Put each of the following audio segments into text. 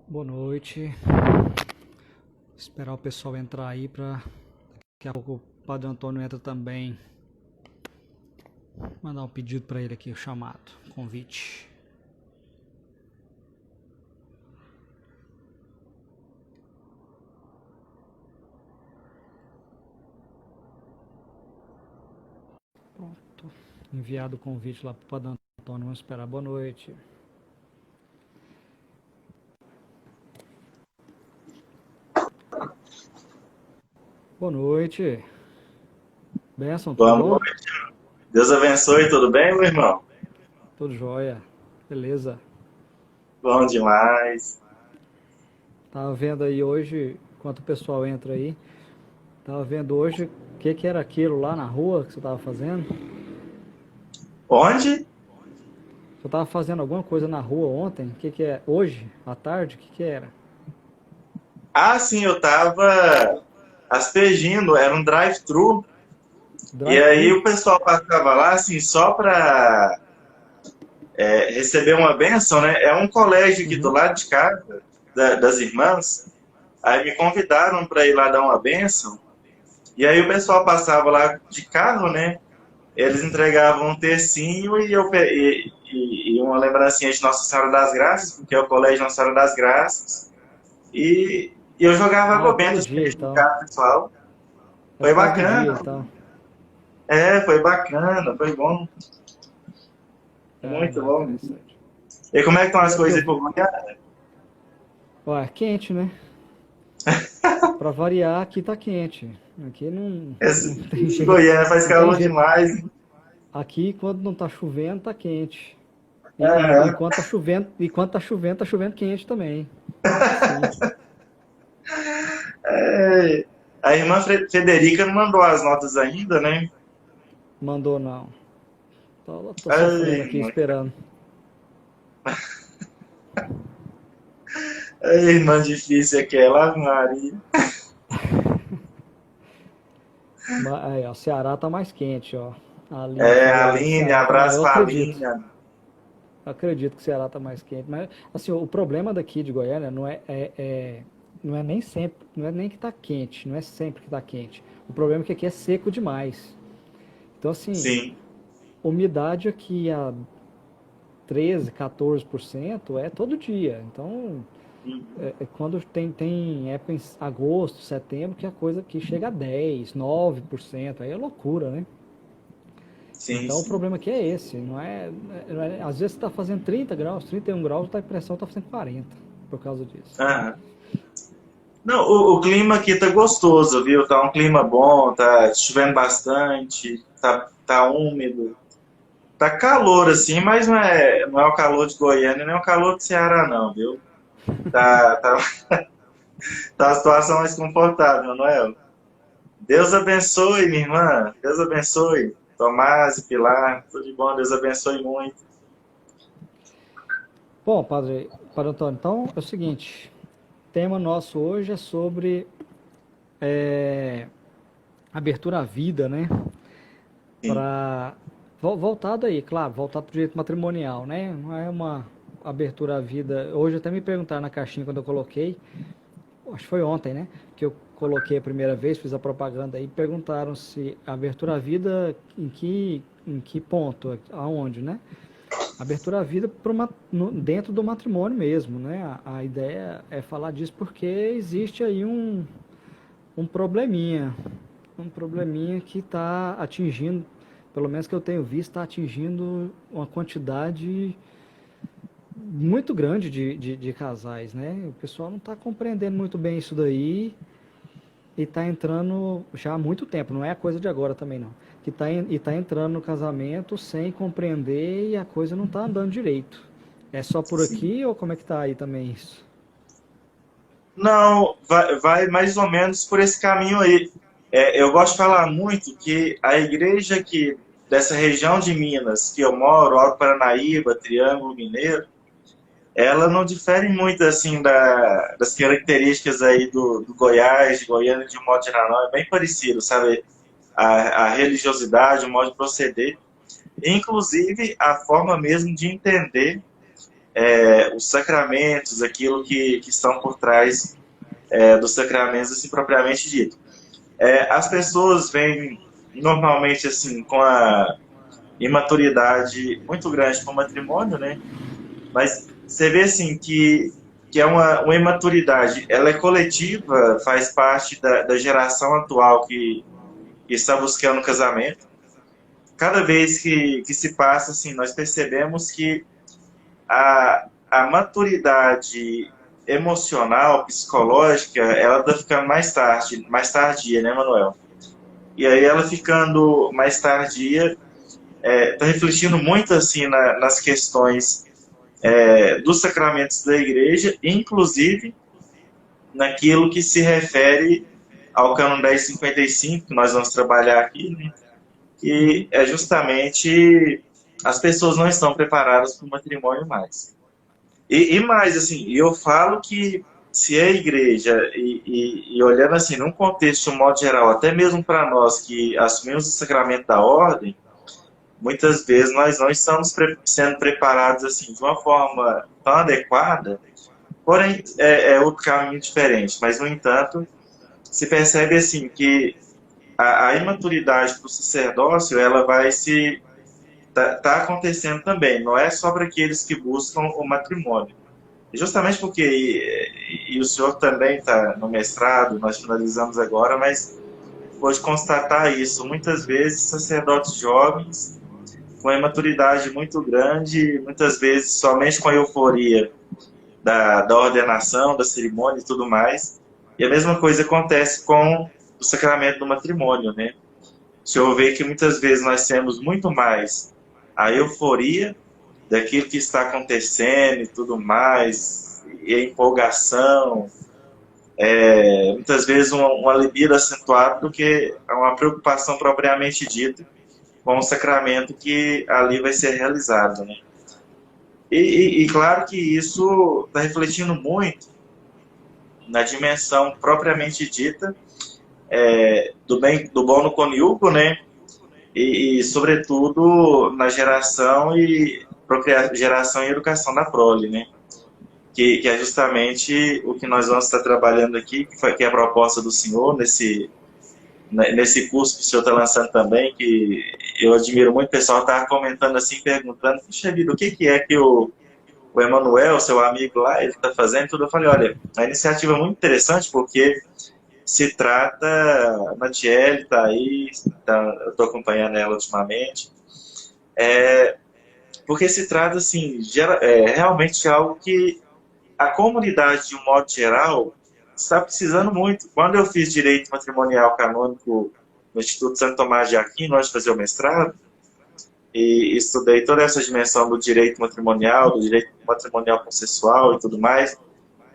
Boa noite. Esperar o pessoal entrar aí para daqui a pouco o Padre Antônio entra também. Mandar um pedido para ele aqui, o chamado, convite. Pronto. Enviado o convite lá para o Padre Antônio. Vamos esperar. Boa noite. Boa noite. Benção, tudo Boa bom? noite. Deus abençoe, tudo bem, meu irmão? Tudo jóia. Beleza. Bom demais. Tava vendo aí hoje, enquanto o pessoal entra aí, tava vendo hoje o que era aquilo lá na rua que você tava fazendo. Onde? Você tava fazendo alguma coisa na rua ontem? O que é? Hoje? À tarde? O que era? Ah, sim, eu tava aspergindo, era um drive-thru, e aí Drive-thru? o pessoal passava lá, assim, só para receber uma bênção, né? É um colégio aqui do Uhum. lado de casa, das irmãs, aí me convidaram para ir lá dar uma bênção, e aí o pessoal passava lá de carro, né? Eles entregavam um tercinho e uma lembrancinha de Nossa Senhora das Graças, porque é o colégio Nossa Senhora das Graças. E eu jogava Ah, água todo benta dia assim, no então. carro, pessoal. É Foi por causa do bacana. dia então. Foi bacana, foi bom. Ah, Muito não, bom. interessante. E como é que estão as É porque coisas eu aí por vi. Goiás? Ué, quente, né? Pra variar, aqui tá quente. Aqui não tem Esse jeito. Goiânia faz Não tem calor jeito. demais, hein? Aqui, quando não tá chovendo, tá quente. E Aham. enquanto tá chovendo quente também. Assim. É. A irmã Frederica não mandou as notas ainda, né? Mandou não. Tô Ai, sofrendo aqui, irmã. esperando. Ai, irmã difícil aquela, Maria. Aí, ó, Ceará tá mais quente, ó. A Aline É, falou aqui que Aline, Ceará tá mais. abraço Eu pra acredito. Aline. Eu acredito que Ceará tá mais quente. Mas, assim, o problema daqui de Goiânia não é nem sempre, não é nem que tá quente, não é sempre que tá quente. O problema é que aqui é seco demais. Então, assim, Sim. umidade aqui a 13, 14% é todo dia. Então, quando tem época em agosto, setembro, que a coisa que chega a 10, 9%, aí é loucura, né? Sim, Então o sim. problema aqui é esse, às vezes você está fazendo 30 graus, 31 graus, a pressão está fazendo 40 por causa disso. Aham. Não, o clima aqui tá gostoso, viu? Tá um clima bom, tá chovendo bastante, tá úmido. Tá calor assim, mas não é o calor de Goiânia, nem o calor de Ceará não, viu? Tá, tá, tá a situação mais confortável, não é? Deus abençoe, minha irmã. Deus abençoe. Tomás e Pilar, tudo de bom, Deus abençoe muito. Bom, Padre Antônio, então é o seguinte, o tema nosso hoje é sobre é, abertura à vida, né? Sim. Para voltado aí, claro, voltado para o direito matrimonial, né? Não é uma abertura à vida. Hoje até me perguntaram na caixinha quando eu coloquei, acho que foi ontem, né? Que eu coloquei a primeira vez, fiz a propaganda aí, perguntaram se abertura à vida em que ponto, aonde, né? Abertura à vida dentro do matrimônio mesmo, né? A ideia é falar disso porque existe aí um probleminha que está atingindo, pelo menos que eu tenho visto, está atingindo uma quantidade muito grande de casais, né? O pessoal não está compreendendo muito bem isso daí e está entrando já há muito tempo, não é a coisa de agora também não. E tá entrando no casamento sem compreender e a coisa não está andando direito. É só por Sim. aqui ou como é que tá aí também isso? Não, vai mais ou menos por esse caminho aí. Eu gosto de falar muito que a igreja aqui dessa região de Minas, que eu moro, Alto Paranaíba, Triângulo Mineiro, ela não difere muito assim das características aí do Goiás, de Goiânia de um modo geral, não. É bem parecido, sabe? A religiosidade, o modo de proceder, inclusive a forma mesmo de entender os sacramentos, aquilo que estão por trás dos sacramentos, assim, propriamente dito. As pessoas vêm normalmente assim com a imaturidade muito grande para o matrimônio, né? Mas você vê assim que é uma imaturidade, ela é coletiva, faz parte da geração atual que está buscando casamento. Cada vez que se passa, assim, nós percebemos que a maturidade emocional, psicológica, ela está ficando mais tardia, né, Manuel? E aí ela ficando mais tardia, está refletindo muito assim nas questões dos sacramentos da igreja, inclusive naquilo que se refere ao cânon 1055, que nós vamos trabalhar aqui, né? Que é justamente as pessoas não estão preparadas para o matrimônio mais. E mais, assim, eu falo que se a igreja, e olhando assim, num contexto de um modo geral, até mesmo para nós que assumimos o sacramento da ordem, muitas vezes nós não estamos sendo preparados assim de uma forma tão adequada, porém é outro caminho diferente. Mas, no entanto, se percebe assim que a imaturidade para o sacerdócio, ela vai se tá acontecendo também, não é só para aqueles que buscam o matrimônio. Justamente porque, e o senhor também está no mestrado, nós finalizamos agora, mas pode constatar isso. Muitas vezes, sacerdotes jovens, com a imaturidade muito grande, muitas vezes somente com a euforia da ordenação, da cerimônia e tudo mais. E a mesma coisa acontece com o sacramento do matrimônio, né? O senhor vê que muitas vezes nós temos muito mais a euforia daquilo que está acontecendo e tudo mais, e a empolgação, muitas vezes uma libido acentuada do que uma preocupação propriamente dita com o sacramento que ali vai ser realizado, né? E claro que isso está refletindo muito na dimensão propriamente dita do bom no conjugo, né? E sobretudo na geração e educação da prole, né? Que é justamente o que nós vamos estar trabalhando aqui, que é a proposta do senhor nesse curso que o senhor está lançando também, que eu admiro muito. O pessoal estava comentando assim, perguntando, puxa vida, o que é que o Emanuel, seu amigo lá, ele está fazendo tudo. Eu falei, olha, a iniciativa é muito interessante porque se trata, a Natiele está aí, eu estou acompanhando ela ultimamente, porque se trata, assim, realmente de algo que a comunidade, de um modo geral, está precisando muito. Quando eu fiz Direito Matrimonial Canônico no Instituto Santo Tomás de Aquino, antes de fazer o mestrado, e estudei toda essa dimensão do direito matrimonial, do direito matrimonial processual e tudo mais,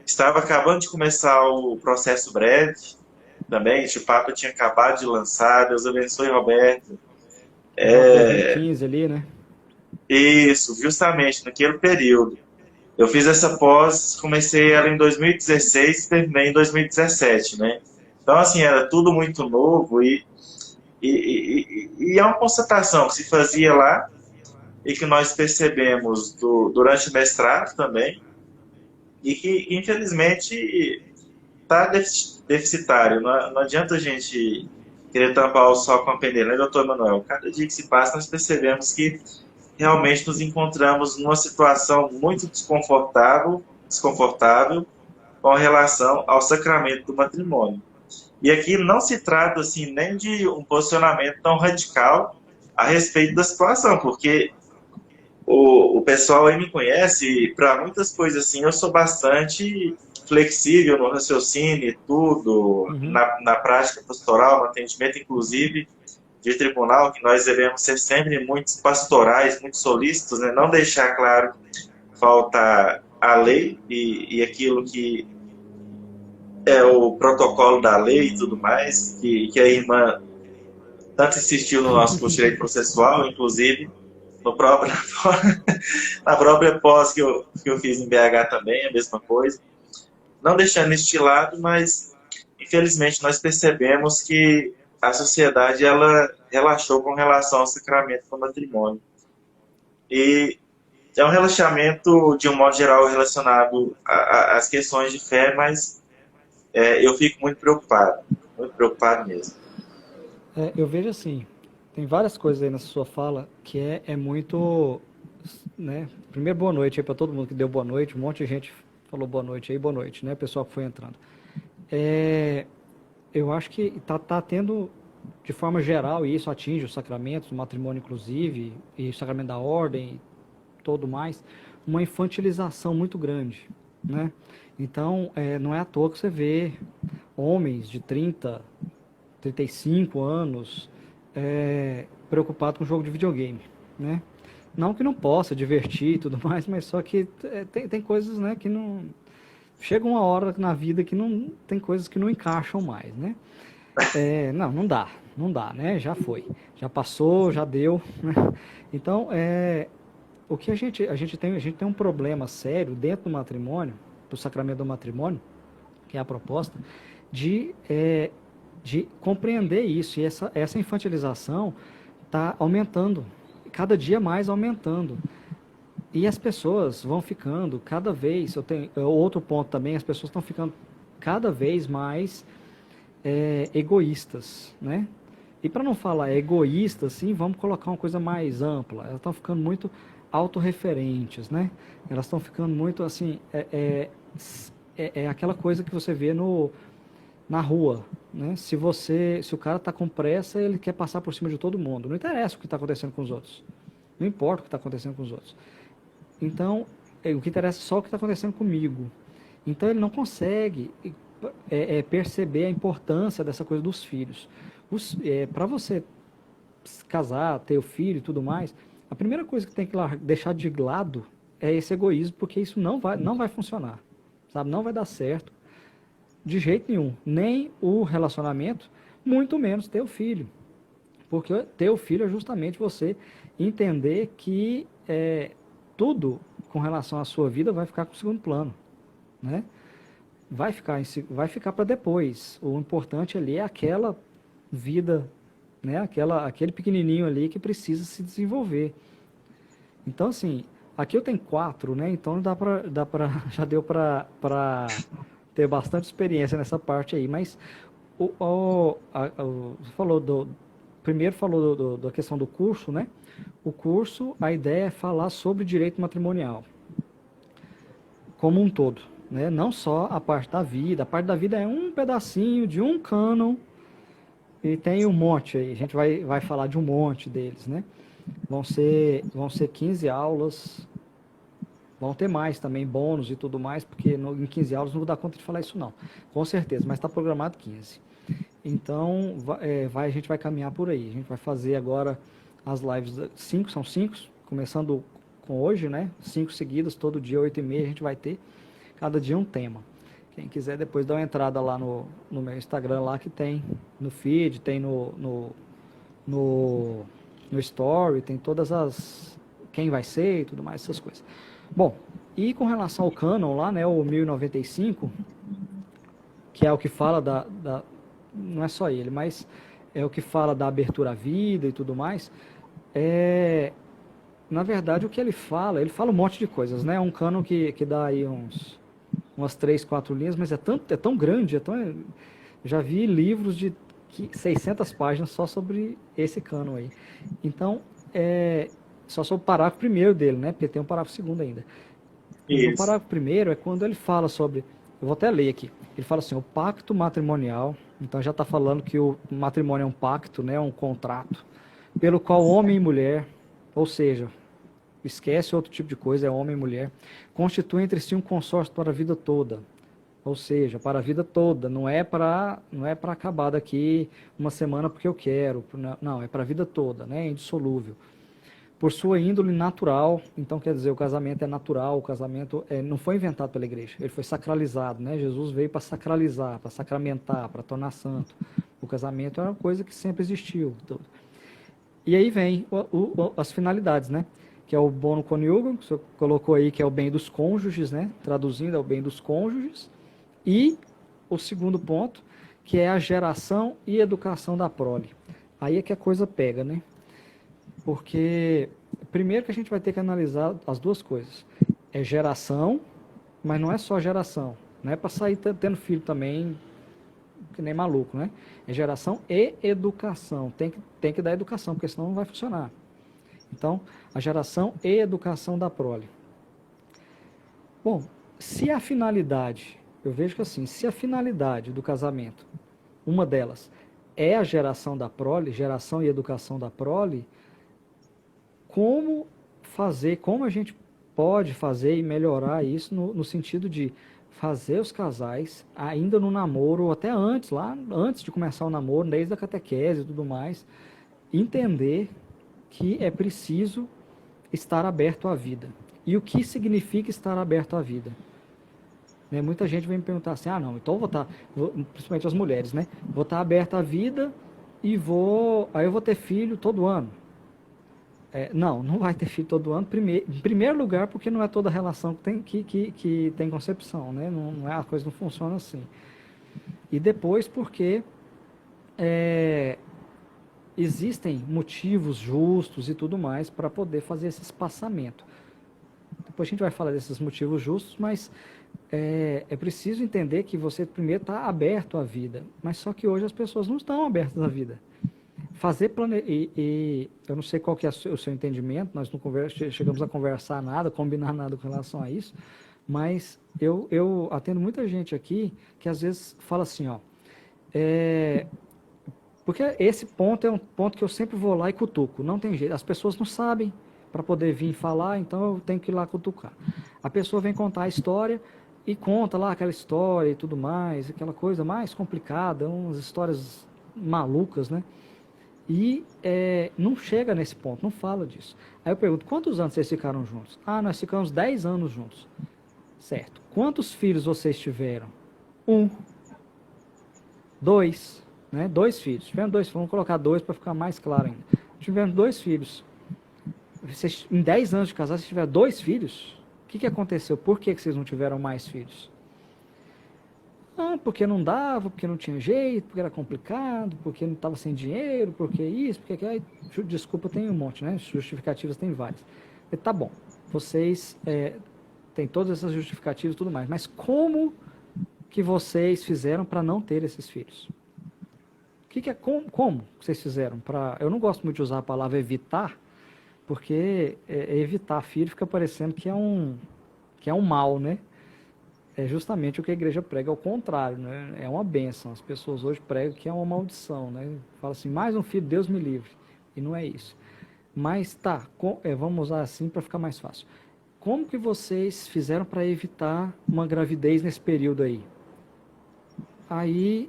estava acabando de começar o processo breve, também, o Papa tinha acabado de lançar, Deus abençoe, Roberto. 2015 ali, né? Isso, justamente naquele período. Eu fiz essa pós, comecei ela em 2016 e terminei em 2017, né? Então, assim, era tudo muito novo e é uma constatação que se fazia lá e que nós percebemos durante o mestrado também e que, infelizmente, está deficitário. Não adianta a gente querer tampar o sol com a peneira, né, doutor Manuel? Cada dia que se passa, nós percebemos que realmente nos encontramos numa situação muito desconfortável com relação ao sacramento do matrimônio. E aqui não se trata assim nem de um posicionamento tão radical a respeito da situação, porque o pessoal aí me conhece e para muitas coisas assim eu sou bastante flexível no raciocínio e tudo, na prática pastoral, no atendimento inclusive de tribunal, que nós devemos ser sempre muito pastorais, muito solícitos, né? Não deixar claro faltar a lei e aquilo que é o protocolo da lei e tudo mais, que a irmã tanto insistiu no nosso curso de direito processual, inclusive no próprio, na própria pós que eu fiz em BH também, a mesma coisa. Não deixando isso de lado, mas infelizmente nós percebemos que a sociedade ela relaxou com relação ao sacramento do matrimônio. E é um relaxamento, de um modo geral, relacionado às questões de fé, mas eu fico muito preocupado mesmo. Eu vejo assim, tem várias coisas aí nessa sua fala que é muito, né? Primeiro, boa noite aí para todo mundo que deu boa noite, um monte de gente falou boa noite, né? Pessoal que foi entrando. É, eu acho que tá tendo, de forma geral, e isso atinge os sacramentos, o matrimônio inclusive, e o sacramento da ordem, e todo mais, uma infantilização muito grande, né? Então, não é à toa que você vê homens de 35 anos preocupados com jogo de videogame, né? Não que não possa divertir e tudo mais, mas só que tem coisas, né, que não... Chega uma hora na vida que não tem coisas que não encaixam mais, né? Não dá, né? Já foi, já passou, já deu, né? Então, o que a gente tem um problema sério dentro do matrimônio, do sacramento do matrimônio, que é a proposta, de, é, de compreender isso. E essa infantilização está aumentando, cada dia mais aumentando. E as pessoas vão ficando cada vez, outro ponto também, as pessoas estão ficando cada vez mais egoístas, né? E para não falar egoísta, assim, vamos colocar uma coisa mais ampla. Elas estão ficando muito autorreferentes, né? Elas estão ficando muito assim, aquela coisa que você vê na rua, né? Se o cara está com pressa, ele quer passar por cima de todo mundo. Não interessa o que está acontecendo com os outros. Não importa o que está acontecendo com os outros. Então, o que interessa é só o que está acontecendo comigo. Então, ele não consegue perceber a importância dessa coisa dos filhos. Para você casar, ter o filho e tudo mais, a primeira coisa que tem que deixar de lado é esse egoísmo, porque isso não vai funcionar, sabe? Não vai dar certo de jeito nenhum. Nem o relacionamento, muito menos ter o filho. Porque ter o filho é justamente você entender que tudo com relação à sua vida vai ficar com o segundo plano, né? Vai ficar para depois. O importante ali é aquela vida, né? Aquele pequenininho ali que precisa se desenvolver. Então, assim, aqui eu tenho 4, né? Então já deu para ter bastante experiência nessa parte aí. Mas você falou primeiro falou da questão do curso, né? O curso, a ideia é falar sobre direito matrimonial como um todo, né? Não só a parte da vida. A parte da vida é um pedacinho de um cânon e tem um monte aí. A gente vai falar de um monte deles, né? Vão ser 15 aulas. Vão ter mais também, bônus e tudo mais, porque em 15 aulas não vou dar conta de falar isso não. Com certeza, mas está programado 15. Então, a gente vai caminhar por aí. A gente vai fazer agora as lives, são 5, começando com hoje, né? 5 seguidas, todo dia, 8h30, a gente vai ter, cada dia um tema. Quem quiser depois dá uma entrada lá no meu Instagram, lá que tem no feed, tem no story, tem todas quem vai ser e tudo mais, essas coisas. Bom, e com relação ao cânon lá, né, o 1095, que é o que fala não é só ele, mas é o que fala da abertura à vida e tudo mais, na verdade o que ele fala um monte de coisas, né, é um cânon que dá aí umas 3, 4 linhas, mas é tão grande, já vi livros de 600 páginas só sobre esse cânon aí. Então, só sobre o parágrafo primeiro dele, né? Porque tem um parágrafo segundo ainda. No Isso. parágrafo primeiro é quando ele fala sobre... Eu vou até ler aqui. Ele fala assim, o pacto matrimonial... Então já está falando que o matrimônio é um pacto, né? Um contrato, pelo qual homem e mulher, ou seja, esquece outro tipo de coisa, é homem e mulher, constituem entre si um consórcio para a vida toda. Ou seja, para a vida toda. Não é para acabar daqui uma semana porque eu quero. Não, é para a vida toda, né? É indissolúvel. Por sua índole natural, então quer dizer, o casamento é natural, o casamento não foi inventado pela igreja, ele foi sacralizado, né? Jesus veio para sacralizar, para sacramentar, para tornar santo. O casamento é uma coisa que sempre existiu. E aí vem as finalidades, né? Que é o bono conjugam, que você colocou aí, que é o bem dos cônjuges, né? Traduzindo, é o bem dos cônjuges. E o segundo ponto, que é a geração e educação da prole. Aí é que a coisa pega, né? Porque primeiro que a gente vai ter que analisar as duas coisas. É geração, mas não é só geração. Não é para sair tendo filho também, que nem maluco, né? É geração e educação. Tem que dar educação, porque senão não vai funcionar. Então, a geração e educação da prole. Bom, se a finalidade, eu vejo que assim, se a finalidade do casamento, uma delas, é a geração da prole, geração e educação da prole, como fazer, como a gente pode fazer e melhorar isso no sentido de fazer os casais, ainda no namoro, ou até antes, lá antes de começar o namoro, desde a catequese e tudo mais, entender que é preciso estar aberto à vida. E o que significa estar aberto à vida? Né? Muita gente vem me perguntar assim, não, então eu vou estar, principalmente as mulheres, né? Vou estar aberto à vida e aí eu vou ter filho todo ano. Não vai ter filho todo ano, em primeiro lugar, porque não é toda relação que tem concepção, né? A coisa não funciona assim. E depois porque existem motivos justos e tudo mais para poder fazer esse espaçamento. Depois a gente vai falar desses motivos justos, mas é preciso entender que você primeiro está aberto à vida, mas só que hoje as pessoas não estão abertas à vida. E eu não sei qual que é o seu entendimento, nós não chegamos a conversar nada, combinar nada com relação a isso, mas eu atendo muita gente aqui que às vezes fala assim, porque esse ponto é um ponto que eu sempre vou lá e cutuco, não tem jeito, as pessoas não sabem para poder vir falar, então eu tenho que ir lá cutucar. A pessoa vem contar a história e conta lá aquela história e tudo mais, aquela coisa mais complicada, umas histórias malucas, né? E não chega nesse ponto, não fala disso. Aí eu pergunto, quantos anos vocês ficaram juntos? Nós ficamos 10 anos juntos. Certo. Quantos filhos vocês tiveram? 1. 2. Né? 2 filhos. Tivemos 2, vamos colocar 2 para ficar mais claro ainda. Tivemos 2 filhos. Vocês, em 10 anos de casado, vocês tiveram 2 filhos? O que aconteceu? Por que vocês não tiveram mais filhos? Porque não dava, porque não tinha jeito, porque era complicado, porque não estava sem dinheiro, porque isso, porque aquilo. Desculpa, tem um monte, né? Justificativas tem várias. Tá bom, vocês têm todas essas justificativas e tudo mais, mas como que vocês fizeram para não ter esses filhos? Como vocês fizeram? Eu não gosto muito de usar a palavra evitar, porque evitar filho fica parecendo que é um mal, né? É justamente o que a igreja prega, ao contrário, né? É uma bênção. As pessoas hoje pregam que é uma maldição, né? Fala assim, mais um filho, Deus me livre. E não é isso. Mas vamos usar assim para ficar mais fácil. Como que vocês fizeram para evitar uma gravidez nesse período aí? Aí,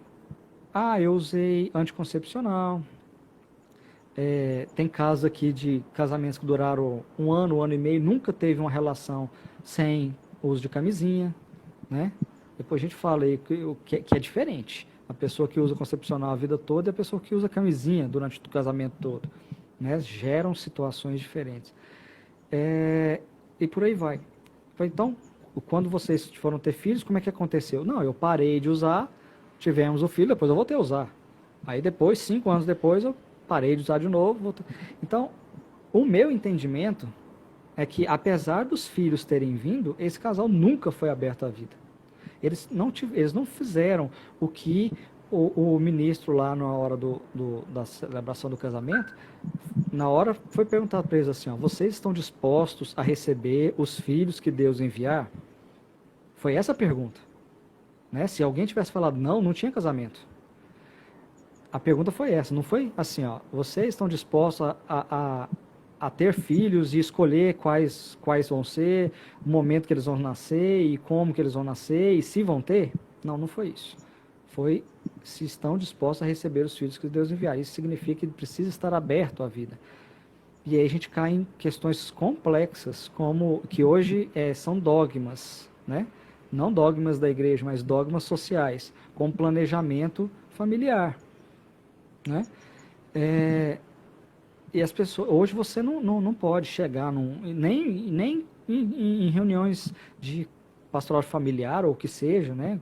eu usei anticoncepcional. Tem casos aqui de casamentos que duraram 1 ano e meio, nunca teve uma relação sem uso de camisinha. Né? Depois a gente fala aí que é diferente. A pessoa que usa concepcional a vida toda e a pessoa que usa camisinha durante o casamento todo. Né? Geram situações diferentes. E por aí vai. Então, quando vocês foram ter filhos, como é que aconteceu? Não, eu parei de usar, tivemos o filho, depois eu voltei a usar. Aí depois, 5 anos depois, eu parei de usar de novo. Então, o meu entendimento é que, apesar dos filhos terem vindo, esse casal nunca foi aberto à vida. Eles não fizeram o que o ministro lá na hora da celebração do casamento, na hora foi perguntado para eles assim, vocês estão dispostos a receber os filhos que Deus enviar? Foi essa a pergunta. Né? Se alguém tivesse falado não tinha casamento. A pergunta foi essa, não foi assim, vocês estão dispostos a ter filhos e escolher quais vão ser, o momento que eles vão nascer e como que eles vão nascer e se vão ter? Não foi isso. Foi se estão dispostos a receber os filhos que Deus enviar. Isso significa que precisa estar aberto à vida. E aí a gente cai em questões complexas, como que hoje são dogmas, né? Não dogmas da igreja, mas dogmas sociais, como planejamento familiar, né? E as pessoas, hoje você não pode chegar nem em reuniões de pastoral familiar ou o que seja, né?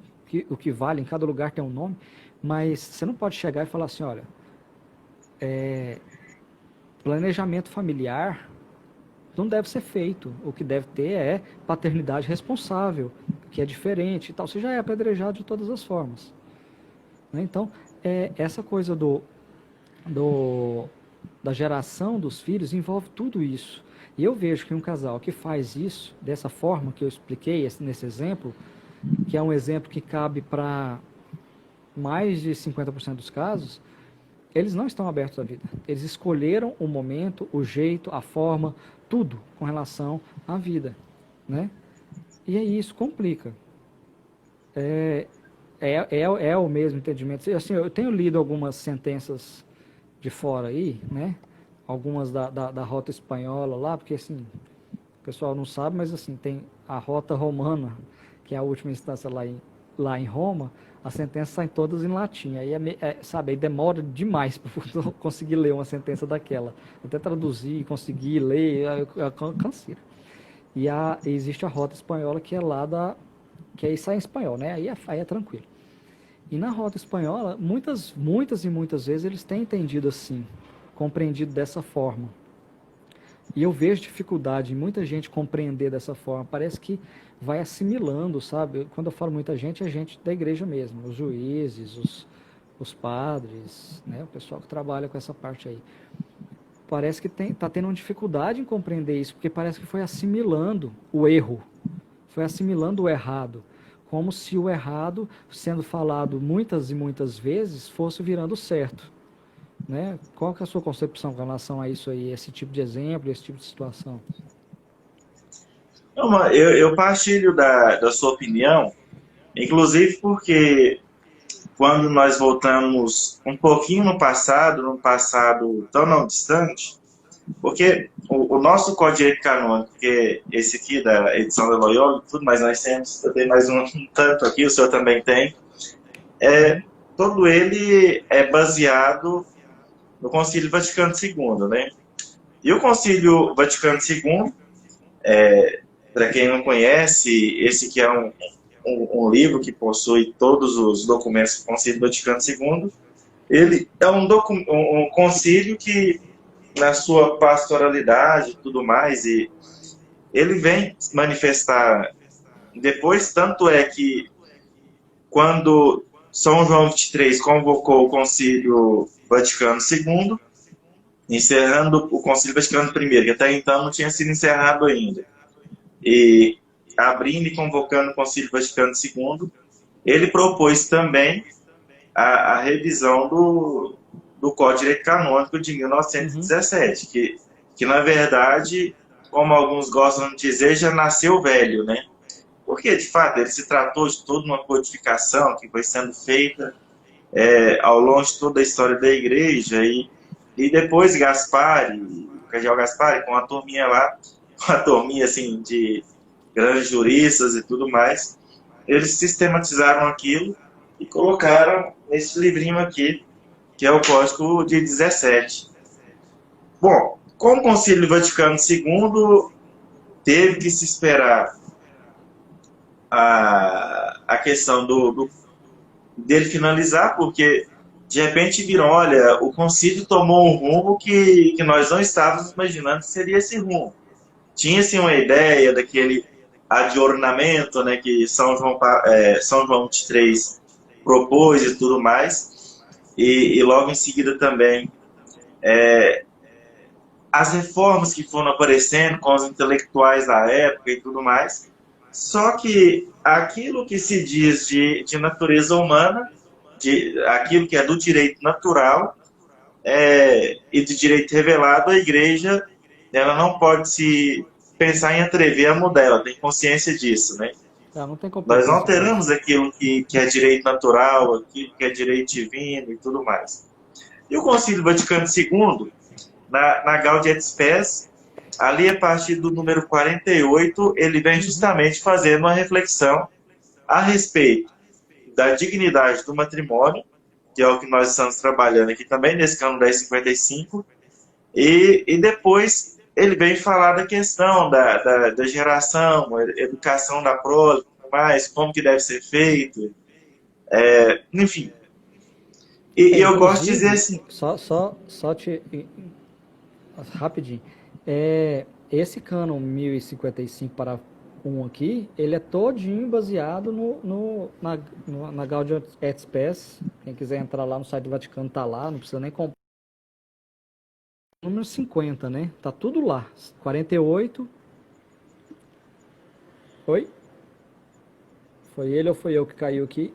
O que vale, em cada lugar tem um nome, mas você não pode chegar e falar assim, olha, planejamento familiar não deve ser feito. O que deve ter é paternidade responsável, que é diferente e tal. Você já é apedrejado de todas as formas. Né? Então, essa coisa da geração dos filhos envolve tudo isso. E eu vejo que um casal que faz isso, dessa forma que eu expliquei nesse exemplo, que é um exemplo que cabe para mais de 50% dos casos, eles não estão abertos à vida. Eles escolheram o momento, o jeito, a forma, tudo com relação à vida, né? E aí isso complica. É o mesmo entendimento. Assim, eu tenho lido algumas sentenças de fora aí, né? Algumas da rota espanhola lá, porque assim, o pessoal não sabe, mas assim, tem a rota romana, que é a última instância lá em Roma, as sentenças saem todas em latim. Aí, sabe, aí demora demais para conseguir ler uma sentença daquela. Até traduzir, conseguir ler, é canseira. E existe a rota espanhola, que é que aí sai em espanhol, né? Aí é tranquilo. E na rota espanhola, muitas e muitas vezes eles têm entendido assim, compreendido dessa forma. E eu vejo dificuldade em muita gente compreender dessa forma. Parece que vai assimilando, sabe? Quando eu falo muita gente, é gente da igreja mesmo. Os juízes, os padres, né? O pessoal que trabalha com essa parte aí. Parece que está tendo uma dificuldade em compreender isso, porque parece que foi assimilando o erro. Foi assimilando o errado. Como se o errado, sendo falado muitas e muitas vezes, fosse virando certo. Né? Qual que é a sua concepção com relação a isso aí, esse tipo de exemplo, esse tipo de situação? Não, eu partilho da sua opinião, inclusive porque quando nós voltamos um pouquinho no passado, num passado tão não distante, porque o nosso Código de Direito Canônico, que é esse aqui da edição da Loyola, tudo, mas nós temos, eu tenho mais um tanto aqui, o senhor também tem, Uhum. todo ele é baseado no Concílio Vaticano II, né? E o Concílio Vaticano II, para quem não conhece, esse que é um livro que possui todos os documentos do Concílio Vaticano II, ele é um concílio que, na sua pastoralidade e tudo mais, e ele vem manifestar depois, tanto é que quando São João XXIII convocou o Concílio Vaticano II, encerrando o Concílio Vaticano I, que até então não tinha sido encerrado ainda, e abrindo e convocando o Concílio Vaticano II, ele propôs também a revisão do Código de Direito Canônico de Uhum. 1917, que na verdade, como alguns gostam de dizer, já nasceu velho, né? Porque, de fato, ele se tratou de toda uma codificação que foi sendo feita ao longo de toda a história da igreja, e depois Gaspari, o cardeal Gaspari, com a turminha lá, com a turminha assim, de grandes juristas e tudo mais, eles sistematizaram aquilo e colocaram nesse livrinho aqui, que é o Código de 17. Bom, com o Concílio Vaticano II, teve que se esperar a questão dele finalizar, porque de repente viram, olha, o concílio tomou um rumo que nós não estávamos imaginando que seria esse rumo. Tinha-se uma ideia daquele adornamento, né, que São João XXIII propôs e tudo mais, e logo em seguida também as reformas que foram aparecendo com os intelectuais da época e tudo mais. Só que aquilo que se diz de natureza humana, aquilo que é do direito natural e de direito revelado, a igreja ela não pode se pensar em atrever a mudar, ela tem consciência disso, né? Não tem Nós não competência para isso. alteramos aquilo que é direito natural, aquilo que é direito divino e tudo mais. E o Concílio Vaticano II, na Gaudium et Spes, ali a partir do número 48, ele vem Uhum. justamente fazendo uma reflexão a respeito da dignidade do matrimônio, que é o que nós estamos trabalhando aqui também, nesse cano 1055, e depois ele vem falar da questão da geração, educação da prole, mais, como que deve ser feito, enfim. E eu gosto de dizer Inclusive, assim, só te rapidinho. esse Canon 1055 para 1 aqui, ele é todinho baseado na Gaudium et Spes. Quem quiser entrar lá no site do Vaticano tá lá, não precisa nem comprar. Número 50, né? Tá tudo lá. 48. Oi? Foi ele ou foi eu que caiu aqui?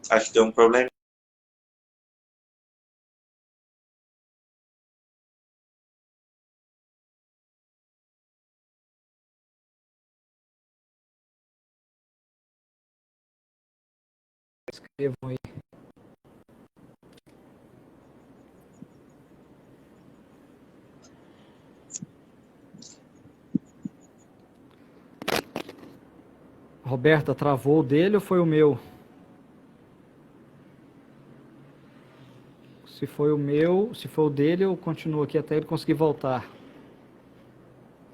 Acho que deu um problema. Escrevam aí. Roberta, travou o dele ou foi o meu? Se foi o meu, se for o dele, eu continuo aqui até ele conseguir voltar.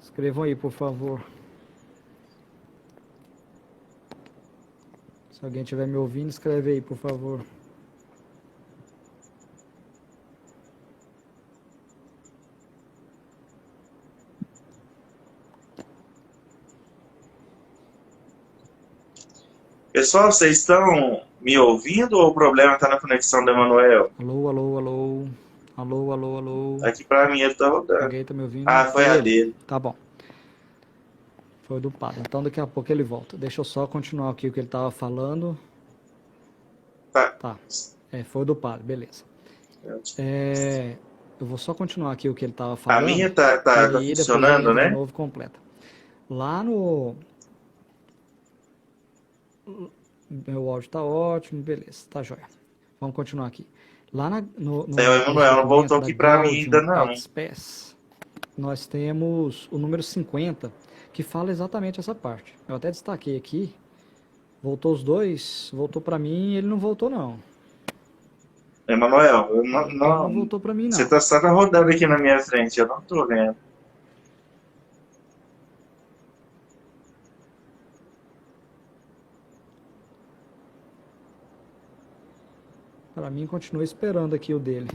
Escrevam aí, por favor. Se alguém estiver me ouvindo, escreve aí, por favor. Pessoal, vocês estão me ouvindo ou o problema está na conexão do Emanuel? Alô, alô, alô. Alô, alô, alô. Aqui para mim ele está rodando. Alguém tá me ouvindo? Ah, foi a dele. Tá bom. Foi do padre. Então daqui a pouco ele volta. Deixa eu só continuar aqui o que ele estava falando. Tá. Foi do padre, beleza. Eu vou só continuar aqui o que ele estava falando. A minha tá funcionando, né? De novo completa. Lá no... Meu áudio tá ótimo, beleza, tá jóia. Vamos continuar aqui. Lá no o Emanuel não voltou aqui para mim ainda não. Spes, nós temos o número 50, que fala exatamente essa parte. Eu até destaquei aqui. Voltou os dois, voltou para mim e ele não voltou não. Emanuel, não voltou para mim não. Você tá só rodando aqui na minha frente, eu não tô vendo. Para mim, continua esperando aqui o dele.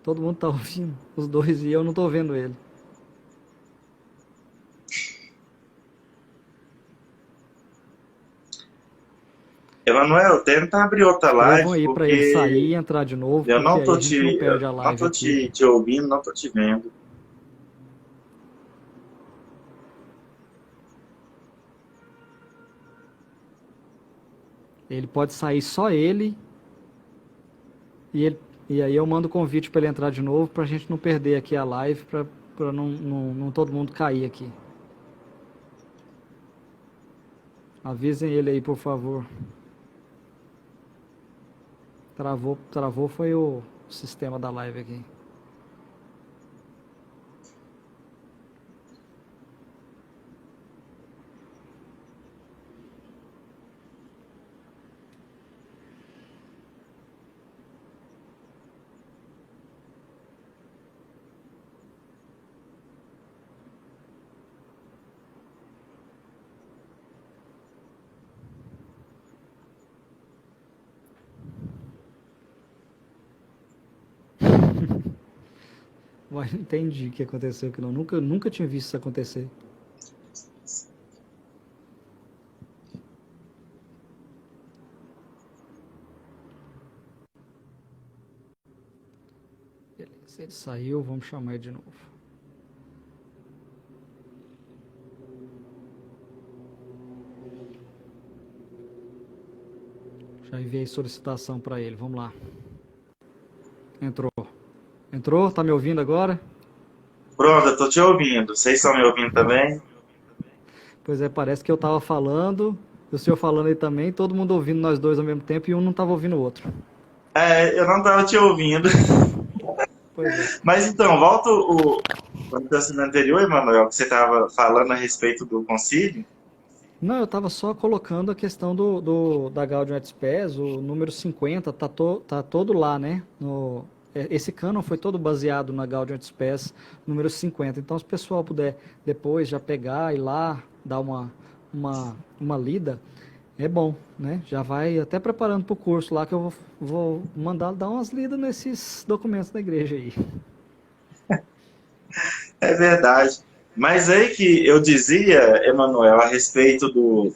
Todo mundo tá ouvindo os dois e eu não tô vendo ele. Emanuel, tenta abrir outra live. Vamos aí para ele sair e entrar de novo. Eu não tô te ouvindo, não tô te vendo. Ele pode sair só ele. E aí eu mando o convite para ele entrar de novo, para a gente não perder aqui a live, para não todo mundo cair aqui. Avisem ele aí, por favor. Travou foi o sistema da live aqui. Mas não entendi o que aconteceu, que eu nunca tinha visto isso acontecer. Beleza, ele saiu, vamos chamar ele de novo. Já enviei solicitação para ele, vamos lá. Entrou? Tá me ouvindo agora? Pronto, eu tô te ouvindo. Vocês estão me ouvindo também? Pois é, parece que eu tava falando, o senhor falando aí também, todo mundo ouvindo nós dois ao mesmo tempo e um não tava ouvindo o outro. Eu não tava te ouvindo. Pois é. Mas então, volta o acontecimento anterior, Emanuel, que você tava falando a respeito do concílio. Não, eu estava só colocando a questão da Gaudium et Spes, o número 50, tá todo lá, né? Esse cânon foi todo baseado na Gaudium et Spes, número 50. Então, se o pessoal puder depois já pegar e lá, dar uma uma lida, é bom, né? Já vai até preparando para o curso lá que eu vou mandar dar umas lidas nesses documentos da igreja aí. É verdade. Mas aí que eu dizia, Emanuel, a respeito do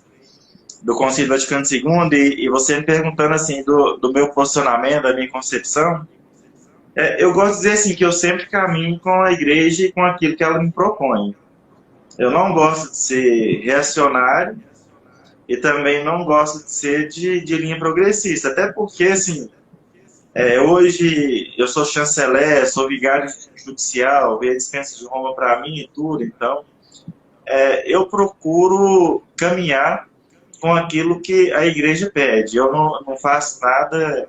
Concílio Vaticano II, e você me perguntando assim do meu posicionamento, da minha concepção, eu gosto de dizer assim que eu sempre caminho com a igreja e com aquilo que ela me propõe. Eu não gosto de ser reacionário e também não gosto de ser de linha progressista, até porque, assim, hoje eu sou chanceler, sou vigário judicial, veio a dispensa de Roma para mim e tudo, então eu procuro caminhar com aquilo que a igreja pede. Eu não faço nada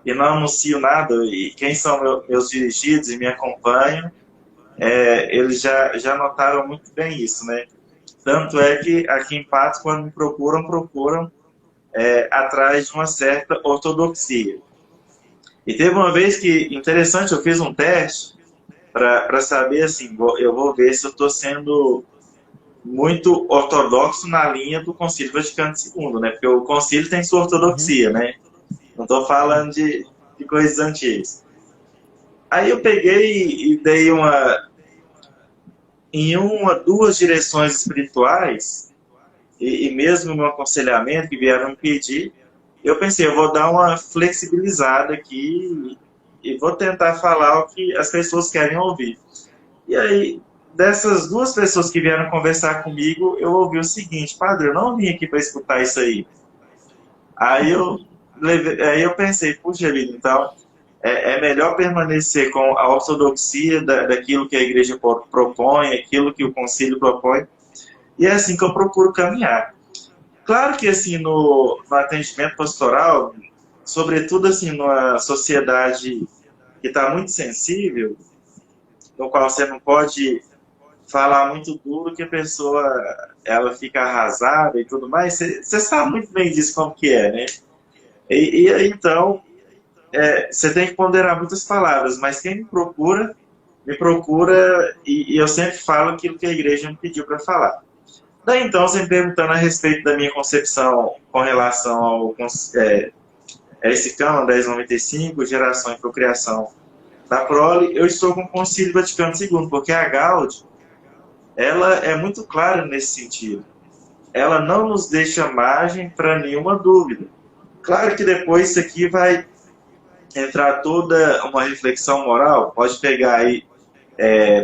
e não anuncio nada, e quem são meus dirigidos e me acompanham, eles já notaram muito bem isso, né? Tanto é que aqui em Patos, quando me procuram atrás de uma certa ortodoxia. E teve uma vez que, interessante, eu fiz um teste para saber, assim, eu vou ver se eu estou sendo muito ortodoxo na linha do Concílio Vaticano II, né? Porque o concílio tem sua Uhum. ortodoxia, né? Não estou falando de coisas antigas. Aí eu peguei e dei duas direções espirituais, e mesmo no aconselhamento que vieram me pedir, eu pensei, eu vou dar uma flexibilizada aqui e vou tentar falar o que as pessoas querem ouvir. E aí, dessas duas pessoas que vieram conversar comigo, eu ouvi o seguinte: padre, eu não vim aqui para escutar isso aí. Aí eu pensei, puxa vida, então é melhor permanecer com a ortodoxia daquilo que a igreja propõe, aquilo que o concílio propõe, e é assim que eu procuro caminhar. Claro que assim no atendimento pastoral, sobretudo assim numa sociedade que está muito sensível, no qual você não pode falar muito duro que a pessoa ela fica arrasada e tudo mais, você sabe muito bem disso como que é, né? E aí, então, você tem que ponderar muitas palavras, mas quem me procura e eu sempre falo aquilo que a igreja me pediu para falar. Daí então, você me perguntando a respeito da minha concepção com relação a esse cânon 1095, geração e procriação da prole, eu estou com o Concílio Vaticano II, porque a Gaudium, ela é muito clara nesse sentido. Ela não nos deixa margem para nenhuma dúvida. Claro que depois isso aqui vai entrar toda uma reflexão moral, pode pegar aí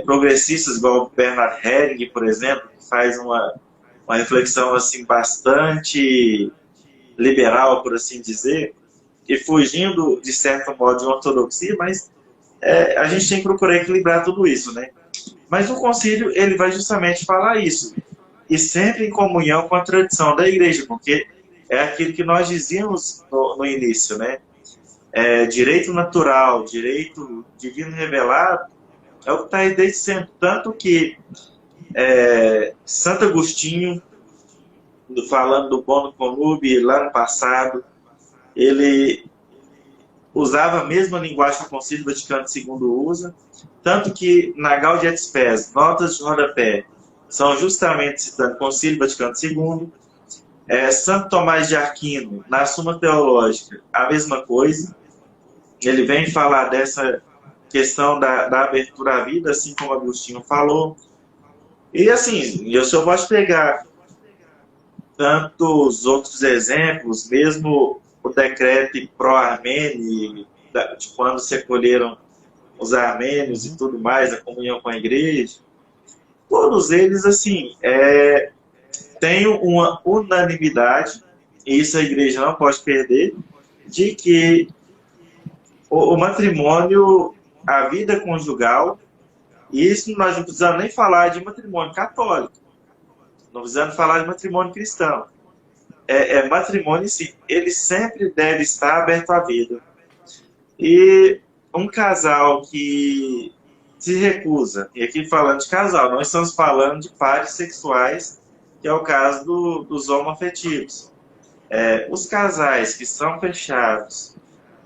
progressistas igual Bernard Häring, por exemplo, que faz uma reflexão assim bastante liberal, por assim dizer, e fugindo, de certo modo, de uma ortodoxia, mas a gente tem que procurar equilibrar tudo isso, né? Mas o concílio, ele vai justamente falar isso, e sempre em comunhão com a tradição da igreja, porque é aquilo que nós dizíamos no início, né? Direito natural, direito divino revelado, é o que está aí desde sempre. Tanto que Santo Agostinho, falando do Bono Connubii lá no passado, ele usava a mesma linguagem que o Concílio Vaticano II usa, tanto que na Gaudium et Spes, notas de rodapé, são justamente citando o Concílio Vaticano II. Santo Tomás de Aquino, na Suma Teológica, a mesma coisa. Ele vem falar dessa questão da abertura à vida, assim como Agostinho falou. E assim, eu só posso pegar tantos outros exemplos, mesmo o decreto pró-armênio, de quando se acolheram os armênios e tudo mais, a comunhão com a igreja, todos eles, assim, têm uma unanimidade, e isso a igreja não pode perder, de que o matrimônio, a vida conjugal, e isso nós não precisamos nem falar de matrimônio católico, não precisamos falar de matrimônio cristão. Matrimônio, sim, ele sempre deve estar aberto à vida. E um casal que se recusa, e aqui falando de casal, não estamos falando de pares sexuais, que é o caso dos homoafetivos. Os casais que são fechados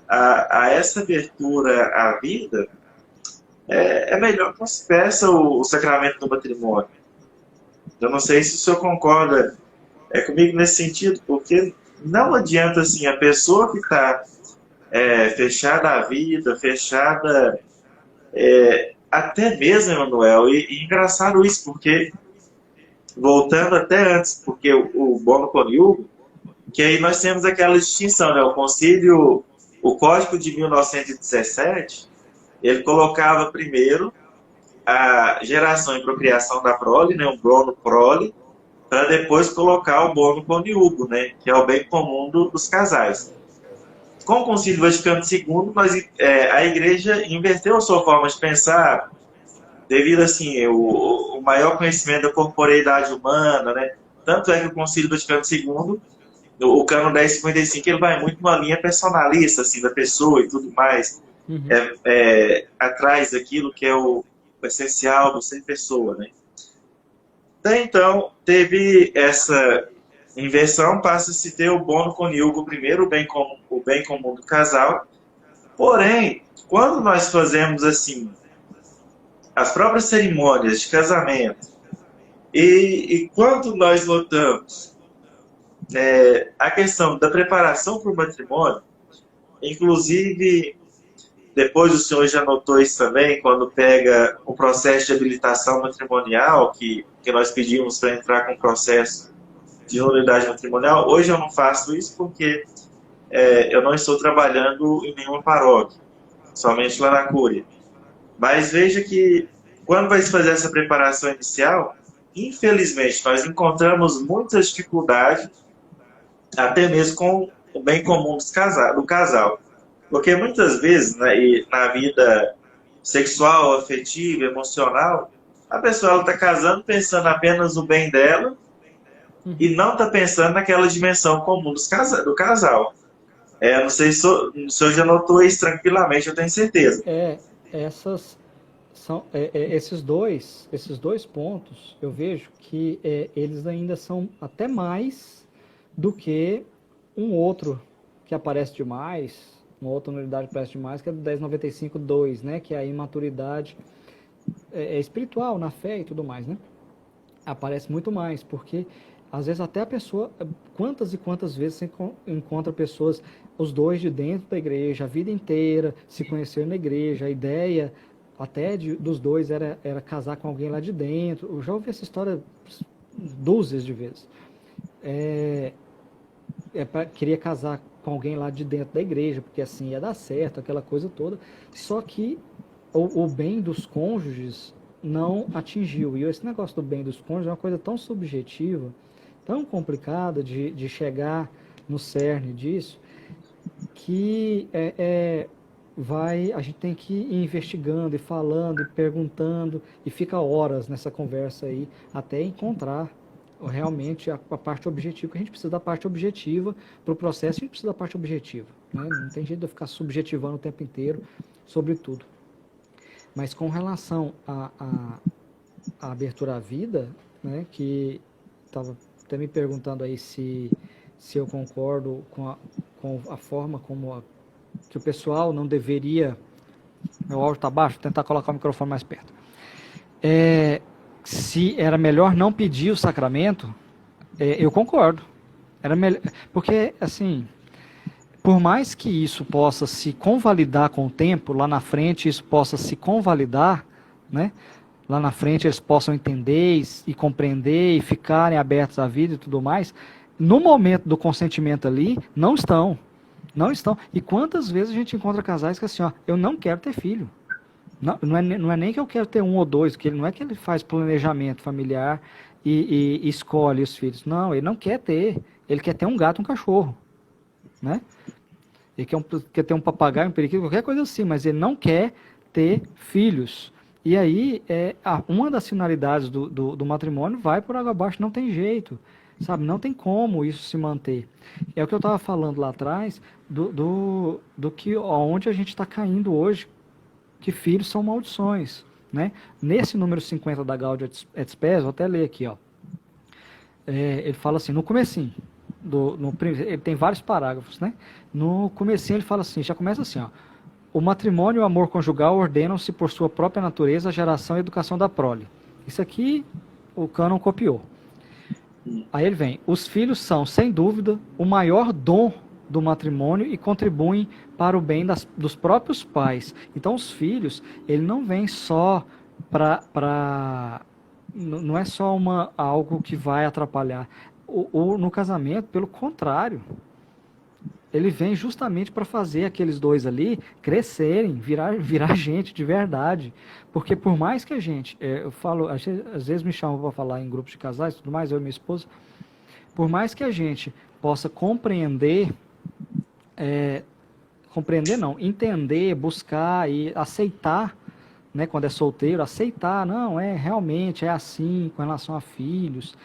a essa abertura à vida, é melhor que não se peça o sacramento do matrimônio. Eu não sei se o senhor concorda É comigo nesse sentido, porque não adianta assim, a pessoa que está fechada à vida, fechada até mesmo, Emanuel, e engraçado isso, porque voltando até antes, porque o Bono Coniugo, que aí nós temos aquela distinção, né? O Concílio, o Código de 1917, ele colocava primeiro a geração e procriação da prole, né? O Bono Prole, para depois colocar o Bono Coniugo, né? Que é o bem comum dos casais. Com o Concílio Vaticano II, a Igreja inverteu a sua forma de pensar devido assim o maior conhecimento da corporeidade humana, né? Tanto é que o Concílio Vaticano II, o Cânon 1055, ele vai muito numa linha personalista assim da pessoa e tudo mais, Uhum. atrás daquilo que é o essencial do ser pessoa, né? Até então teve essa inversão, passa-se a ter o bono coniugo primeiro, o bem comum do casal. Porém, quando nós fazemos assim as próprias cerimônias de casamento e quando nós notamos a questão da preparação para o matrimônio, inclusive depois o senhor já notou isso também, quando pega o processo de habilitação matrimonial, que nós pedimos para entrar com o processo de nulidade matrimonial. Hoje eu não faço isso porque eu não estou trabalhando em nenhuma paróquia, somente lá na Cúria. Mas veja que quando vai se fazer essa preparação inicial, infelizmente nós encontramos muitas dificuldades, até mesmo com o bem comum do casal. Porque muitas vezes, né, na vida sexual, afetiva, emocional, a pessoa está casando pensando apenas no bem dela e não está pensando naquela dimensão comum do casal. Não sei se o senhor já notou isso tranquilamente, eu tenho certeza. Essas são esses dois pontos, eu vejo que eles ainda são até mais do que um outro que aparece demais, uma outra unidade que aparece demais, que é do 1095.2, né, que é a imaturidade espiritual, na fé e tudo mais, né? Aparece muito mais, porque às vezes até a pessoa, quantas e quantas vezes você encontra pessoas, os dois de dentro da igreja, a vida inteira, se conheceram na igreja, a ideia até dos dois era casar com alguém lá de dentro. Eu já ouvi essa história dúzias de vezes. Queria casar com alguém lá de dentro da igreja, porque assim ia dar certo, aquela coisa toda. Só que o bem dos cônjuges não atingiu. E esse negócio do bem dos cônjuges é uma coisa tão subjetiva, tão complicada de chegar no cerne disso, que a gente tem que ir investigando e falando e perguntando e fica horas nessa conversa aí até encontrar realmente a parte objetiva, que a gente precisa da parte objetiva para o processo, a gente precisa da parte objetiva, né? Não tem jeito de eu ficar subjetivando o tempo inteiro sobre tudo. Mas com relação à abertura à vida, né, que estava até me perguntando aí se eu concordo com a forma que o pessoal não deveria... Meu áudio está baixo, vou tentar colocar o microfone mais perto. Se era melhor não pedir o sacramento, eu concordo. Era melhor, porque, assim, por mais que isso possa se convalidar com o tempo, lá na frente isso possa se convalidar, né? Lá na frente eles possam entender e compreender e ficarem abertos à vida e tudo mais, no momento do consentimento ali, não estão. Não estão. E quantas vezes a gente encontra casais que assim, ó, eu não quero ter filho. Não é nem que eu quero ter um ou dois, que não é que ele faz planejamento familiar e escolhe os filhos. Não, ele não quer ter. Ele quer ter um gato, um cachorro, né? Ele quer ter um papagaio, um periquito, qualquer coisa assim, mas ele não quer ter filhos. E aí, uma das finalidades do matrimônio vai por água abaixo, não tem jeito, sabe? Não tem como isso se manter. É o que eu estava falando lá atrás, do que onde a gente está caindo hoje, que filhos são maldições, né? Nesse número 50 da Gaudium et Spes, vou até ler aqui, ó. Ele fala assim, no comecinho, ele tem vários parágrafos, né? No comecinho ele fala assim, já começa assim, ó. O matrimônio e o amor conjugal ordenam-se por sua própria natureza a geração e educação da prole. Isso aqui o cânon copiou. Aí ele vem, os filhos são, sem dúvida, o maior dom do matrimônio e contribuem para o bem dos próprios pais. Então os filhos, ele não vem só não é só algo que vai atrapalhar. No casamento, pelo contrário, ele vem justamente para fazer aqueles dois ali crescerem, virar gente de verdade. Porque por mais que a gente, eu falo, às vezes me chamam para falar em grupos de casais e tudo mais, eu e minha esposa, por mais que a gente possa compreender não, entender, buscar e aceitar, né, quando é solteiro, aceitar, não, realmente é assim com relação a filhos,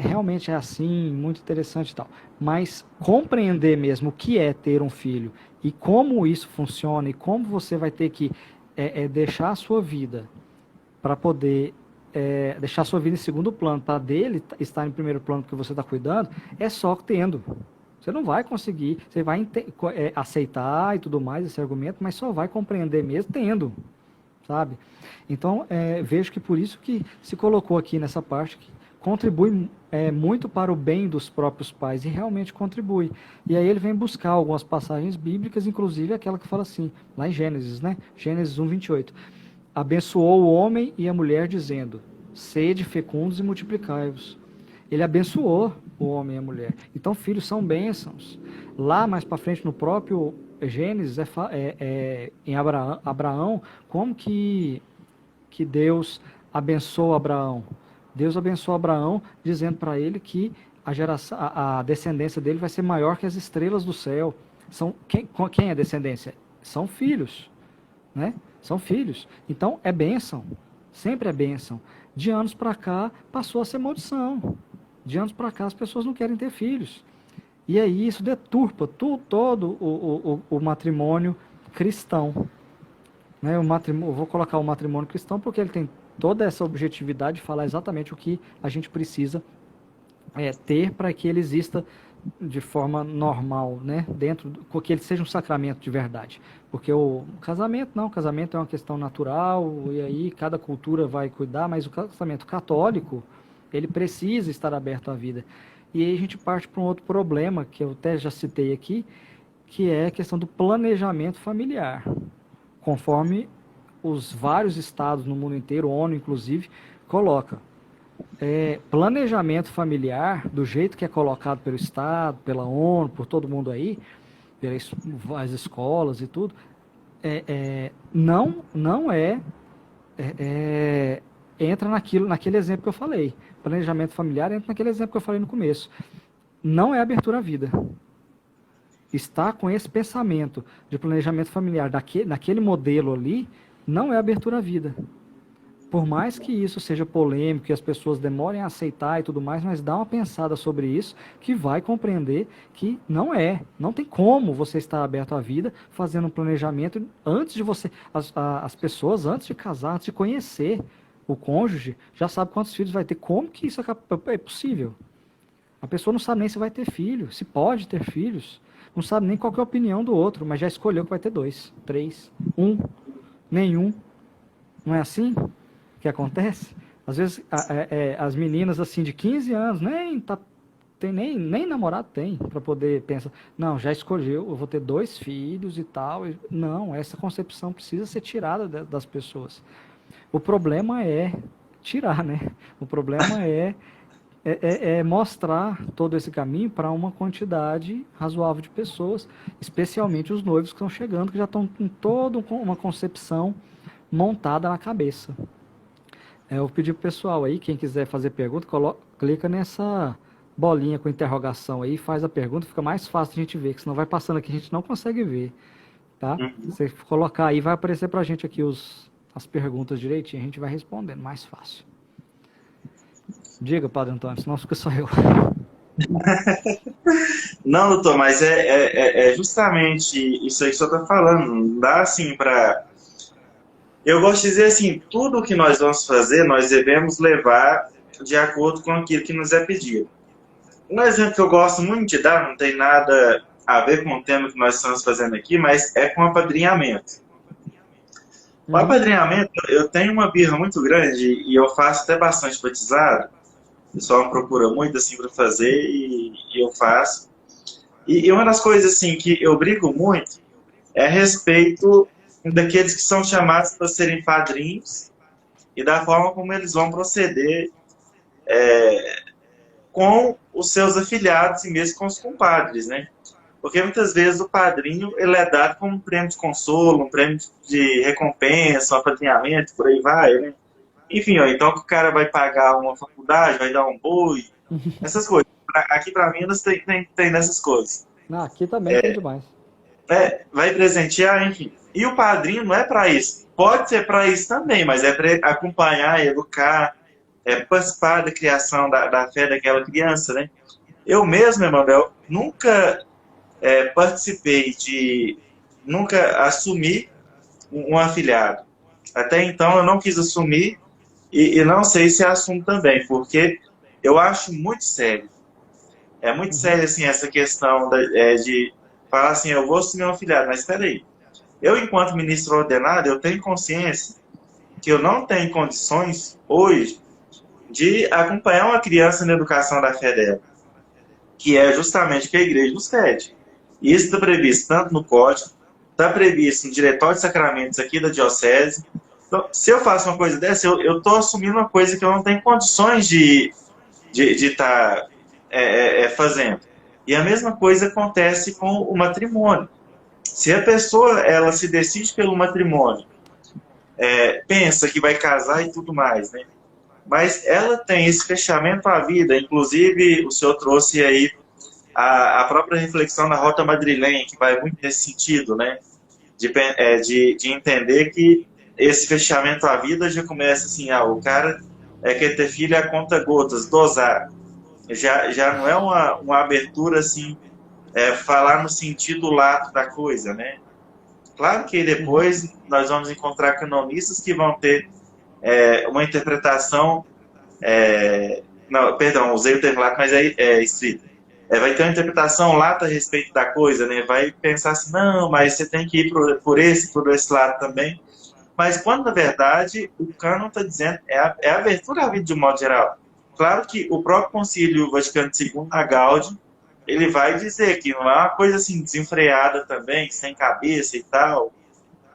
realmente é assim, muito interessante e tal. Mas compreender mesmo o que é ter um filho e como isso funciona e como você vai ter que deixar a sua vida para poder deixar a sua vida em segundo plano, para dele estar em primeiro plano porque você está cuidando, é só tendo. Você não vai conseguir, você vai aceitar e tudo mais esse argumento, mas só vai compreender mesmo tendo, sabe? Então, vejo que por isso que se colocou aqui nessa parte que contribui muito para o bem dos próprios pais, e realmente contribui. E aí ele vem buscar algumas passagens bíblicas, inclusive aquela que fala assim, lá em Gênesis, né? Gênesis 1:28. Abençoou o homem e a mulher, dizendo, sede fecundos e multiplicai-vos. Ele abençoou o homem e a mulher. Então, filhos são bênçãos. Lá, mais para frente, no próprio Gênesis, em Abraão, como que Deus abençoa Abraão? Deus abençoou Abraão, dizendo para ele que a descendência dele vai ser maior que as estrelas do céu. Quem é a descendência? São filhos, né? São filhos. Então, é bênção. Sempre é bênção. De anos para cá, passou a ser maldição. De anos para cá, as pessoas não querem ter filhos. E aí, isso deturpa todo o matrimônio cristão. Né? Eu vou colocar o matrimônio cristão porque ele tem toda essa objetividade de falar exatamente o que a gente precisa ter para que ele exista de forma normal, né? Que ele seja um sacramento de verdade. Porque o casamento é uma questão natural, e aí cada cultura vai cuidar, mas o casamento católico, ele precisa estar aberto à vida. E aí a gente parte para um outro problema, que eu até já citei aqui, que é a questão do planejamento familiar. Conforme os vários estados no mundo inteiro, ONU inclusive, coloca. Planejamento familiar, do jeito que é colocado pelo Estado, pela ONU, por todo mundo aí, pelas escolas e tudo, entra naquele exemplo que eu falei. Planejamento familiar entra naquele exemplo que eu falei no começo. Não é abertura à vida. Está com esse pensamento de planejamento familiar naquele modelo ali, não é abertura à vida. Por mais que isso seja polêmico, que as pessoas demorem a aceitar e tudo mais, mas dá uma pensada sobre isso, que vai compreender que não tem como você estar aberto à vida, fazendo um planejamento antes de você, as pessoas antes de casar, antes de conhecer o cônjuge, já sabe quantos filhos vai ter, como que isso é possível? A pessoa não sabe nem se vai ter filho, se pode ter filhos, não sabe nem qual que é a opinião do outro, mas já escolheu que vai ter 2, 3, 1, nenhum. Não é assim que acontece? Às vezes as meninas assim de 15 anos nem namorado tem para poder pensar, não, já escolheu, eu vou ter 2 filhos e tal. Não, essa concepção precisa ser tirada das pessoas. O problema é tirar, né? O problema é mostrar todo esse caminho para uma quantidade razoável de pessoas, especialmente os noivos que estão chegando, que já estão com toda uma concepção montada na cabeça. Eu pedi pro pessoal aí, quem quiser fazer pergunta, clica nessa bolinha com interrogação aí, faz a pergunta, fica mais fácil a gente ver, que senão vai passando aqui, a gente não consegue ver, tá? Você colocar aí, vai aparecer pra gente aqui as perguntas direitinho, a gente vai respondendo, mais fácil. Diga, Padre Antônio, senão fica só eu. Não, doutor, mas é justamente isso aí que o senhor está falando. Não dá assim para. Eu gosto de dizer assim: tudo o que nós vamos fazer, nós devemos levar de acordo com aquilo que nos é pedido. Um exemplo que eu gosto muito de dar, não tem nada a ver com o tema que nós estamos fazendo aqui, mas é com apadrinhamento. O apadrinhamento, eu tenho uma birra muito grande e eu faço até bastante batizado, pessoal me procura muito assim para fazer e eu faço. E uma das coisas assim que eu brigo muito é a respeito daqueles que são chamados para serem padrinhos e da forma como eles vão proceder com os seus afiliados e mesmo com os compadres, né? Porque muitas vezes o padrinho ele é dado como um prêmio de consolo, um prêmio de recompensa, um apadrinhamento, por aí vai, né? Enfim, ó, então que o cara vai pagar uma faculdade, vai dar um boi, essas coisas. Aqui para Minas tem nessas coisas. Não, aqui também tem demais. Vai presentear, enfim. E o padrinho não é para isso. Pode ser para isso também, mas é para acompanhar, educar, participar da criação da fé daquela criança, né? Eu mesmo, Emanuel, nunca participei de, nunca assumi um afiliado. Até então eu não quis assumir e não sei se assumo também, porque eu acho muito sério. É muito sério assim essa questão de falar assim, eu vou assumir um afiliado, mas espera aí. Eu, enquanto ministro ordenado, eu tenho consciência que eu não tenho condições hoje de acompanhar uma criança na educação da fé dela, que é justamente o que a igreja nos pede. E isso está previsto tanto no código, está previsto no diretório de sacramentos aqui da diocese. Então, se eu faço uma coisa dessa, eu estou assumindo uma coisa que eu não tenho condições de estar fazendo. E a mesma coisa acontece com o matrimônio. Se a pessoa ela se decide pelo matrimônio, pensa que vai casar e tudo mais, né? Mas ela tem esse fechamento à vida, inclusive o senhor trouxe aí a própria reflexão na Rota Madrilenha, que vai muito nesse sentido, né? De entender que esse fechamento à vida já começa assim, o cara quer ter filho a conta gotas, dosar. Já não é uma abertura assim, falar no sentido lato da coisa, né? Claro que depois nós vamos encontrar canonistas que vão ter uma interpretação, não, perdão, usei o termo lato, mas é estrita. Vai ter uma interpretação lata a respeito da coisa, né? Vai pensar assim, não, mas você tem que ir por esse lado também. Mas quando, na verdade, o cânon está dizendo, é a abertura à vida de um modo geral. Claro que o próprio Concílio Vaticano II, a Gaudium, ele vai dizer que não é uma coisa assim desenfreada também, sem cabeça e tal.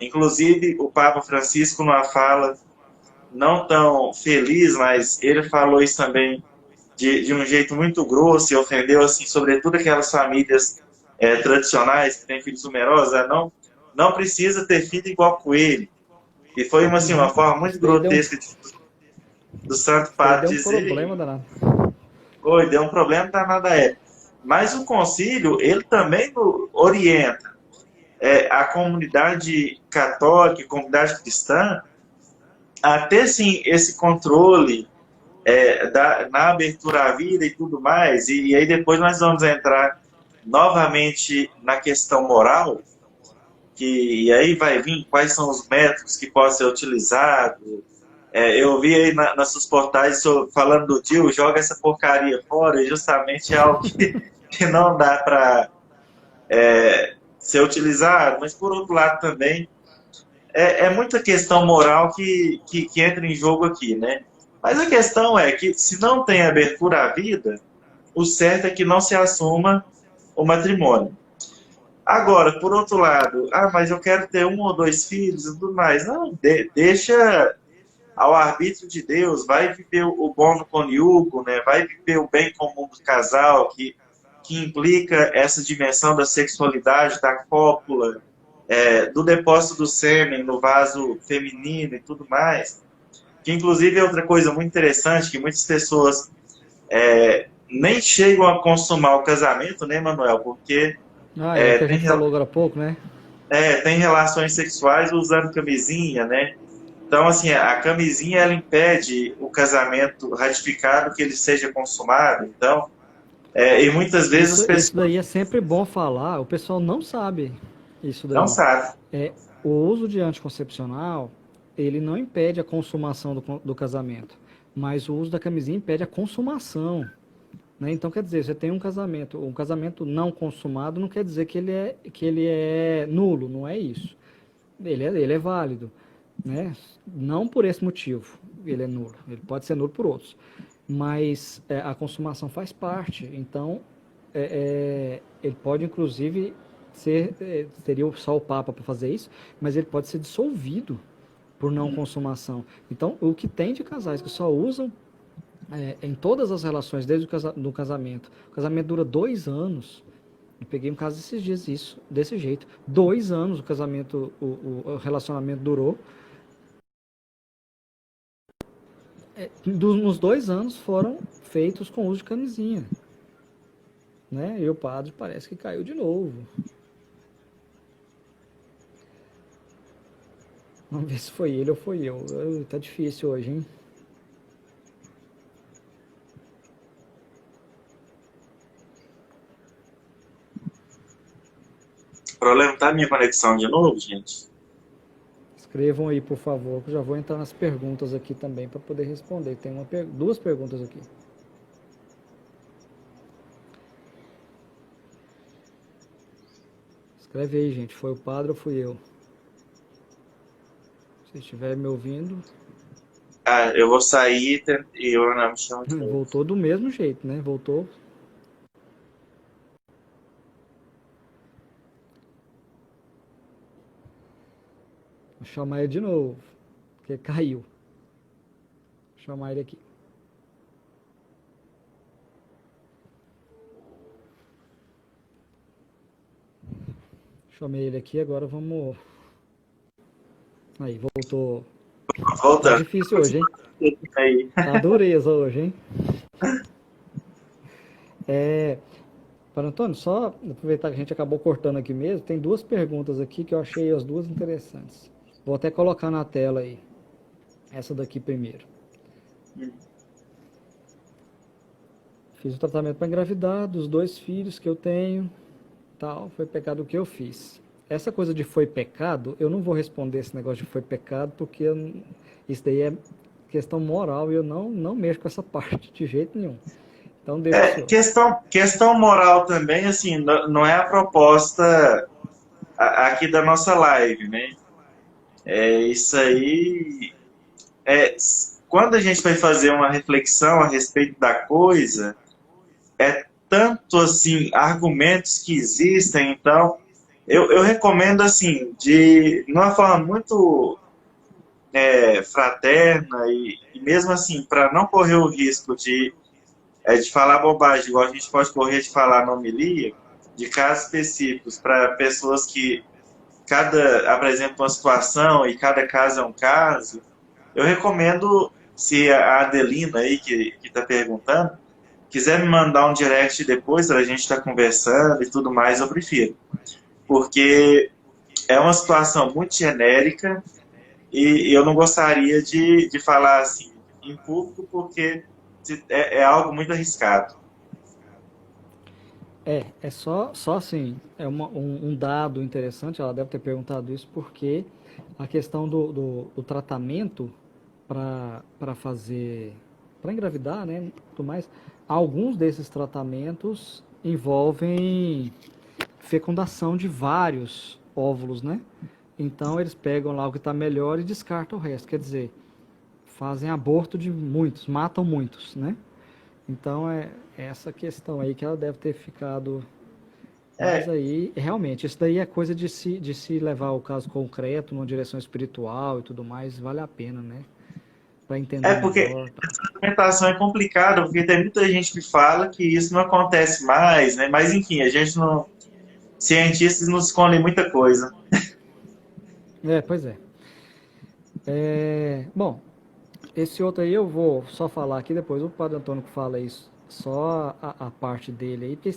Inclusive, o Papa Francisco, numa fala não tão feliz, mas ele falou isso também de um jeito muito grosso e ofendeu, assim, sobretudo aquelas famílias tradicionais que têm filhos numerosos, não precisa ter filho igual coelho. E foi uma forma muito grotesca do Santo Padre dizer. Deu um problema danado. Deu um problema danado à época. Mas o concílio, ele também orienta a comunidade católica, a comunidade cristã, a ter, sim, esse controle na abertura à vida e tudo mais. E aí depois nós vamos entrar novamente na questão moral, e aí vai vir quais são os métodos que podem ser utilizados. Eu vi aí nas seus portais falando do DIU, joga essa porcaria fora, e justamente é algo que não dá para ser utilizado, mas por outro lado também é muita questão moral que entra em jogo aqui, né? Mas a questão é que se não tem abertura à vida, o certo é que não se assuma o matrimônio. Agora, por outro lado, mas eu quero ter 1 ou 2 filhos e tudo mais. Não, deixa ao arbítrio de Deus, vai viver o bom no conjugo, né? Vai viver o bem comum do casal, que implica essa dimensão da sexualidade, da cópula, do depósito do sêmen no vaso feminino e tudo mais. Que, inclusive, é outra coisa muito interessante, que muitas pessoas nem chegam a consumar o casamento, né, Manuel? Porque é que a gente falou agora há pouco, né? Tem relações sexuais usando camisinha, né? Então, assim, a camisinha, ela impede o casamento ratificado que ele seja consumado. Então, e muitas vezes as pessoas... Isso daí é sempre bom falar, o pessoal não sabe isso daí. Não sabe. O uso de anticoncepcional, ele não impede a consumação do casamento, mas o uso da camisinha impede a consumação. Né? Então, quer dizer, você tem um casamento não consumado não quer dizer que ele é nulo, não é isso. Ele é válido, né? Não por esse motivo ele é nulo, ele pode ser nulo por outros. mas a consumação faz parte. Então, ele pode, inclusive, seria só o Papa para fazer isso, mas ele pode ser dissolvido por não consumação. Então, o que tem de casais que só usam em todas as relações, desde o casamento. O casamento dura 2 anos. Eu peguei um caso esses dias, isso, desse jeito. 2 anos o casamento, o relacionamento durou. Nos 2 anos foram feitos com uso de camisinha. Né? E o padre parece que caiu de novo. Vamos ver se foi ele ou foi eu. Tá difícil hoje, hein? O problema tá a minha conexão de novo, gente. Escrevam aí, por favor, que eu já vou entrar nas perguntas aqui também para poder responder. Tem duas perguntas aqui. Escreve aí, gente. Foi o padre ou fui eu? Se estiver me ouvindo. Ah, eu vou sair e eu não me chamo de novo. Voltou do mesmo jeito, né? Voltou. Vou chamar ele de novo, porque caiu. Vou chamar ele aqui. Chamei ele aqui, agora vamos... Aí, voltou. Volta. Tá difícil hoje, hein? Aí. Tá dureza hoje, hein? Para Antônio, só aproveitar que a gente acabou cortando aqui mesmo, tem duas perguntas aqui que eu achei as duas interessantes. Vou até colocar na tela aí. Essa daqui primeiro. Fiz o tratamento para engravidar dos 2 filhos que eu tenho. Tal, foi pecado o que eu fiz. Essa coisa de foi pecado, eu não vou responder esse negócio de foi pecado, porque isso daí é questão moral e eu não mexo com essa parte de jeito nenhum. Então deixa o senhor. Questão moral também, assim, não é a proposta aqui da nossa live, né? Isso aí, quando a gente vai fazer uma reflexão a respeito da coisa, tanto assim argumentos que existem, então eu recomendo assim de uma forma muito fraterna e mesmo assim para não correr o risco de falar bobagem, igual a gente pode correr de falar na homilia, de casos específicos para pessoas que cada apresenta uma situação e cada caso é um caso. Eu recomendo, se a Adelina aí que está perguntando quiser me mandar um direct depois, a gente está conversando e tudo mais, eu prefiro. Porque é uma situação muito genérica e eu não gostaria de falar assim em público, porque é algo muito arriscado. É só assim, um dado interessante, ela deve ter perguntado isso, porque a questão do tratamento para fazer, para engravidar, né, tudo mais, alguns desses tratamentos envolvem fecundação de vários óvulos, né? Então eles pegam lá o que está melhor e descartam o resto, quer dizer, fazem aborto de muitos, matam muitos, né? Então é essa questão aí que ela deve ter ficado. Mas É, aí, realmente, isso daí é coisa de se levar o caso concreto, numa direção espiritual e tudo mais, vale a pena, né? Para entender porque melhor. Tá? essa argumentação é complicada, porque tem muita gente que fala que isso não acontece mais, né? Mas enfim, a gente não. Cientistas não escondem muita coisa. Pois é. Bom, esse outro aí eu vou só falar aqui, depois o Padre Antônio que fala isso, só a parte dele aí, porque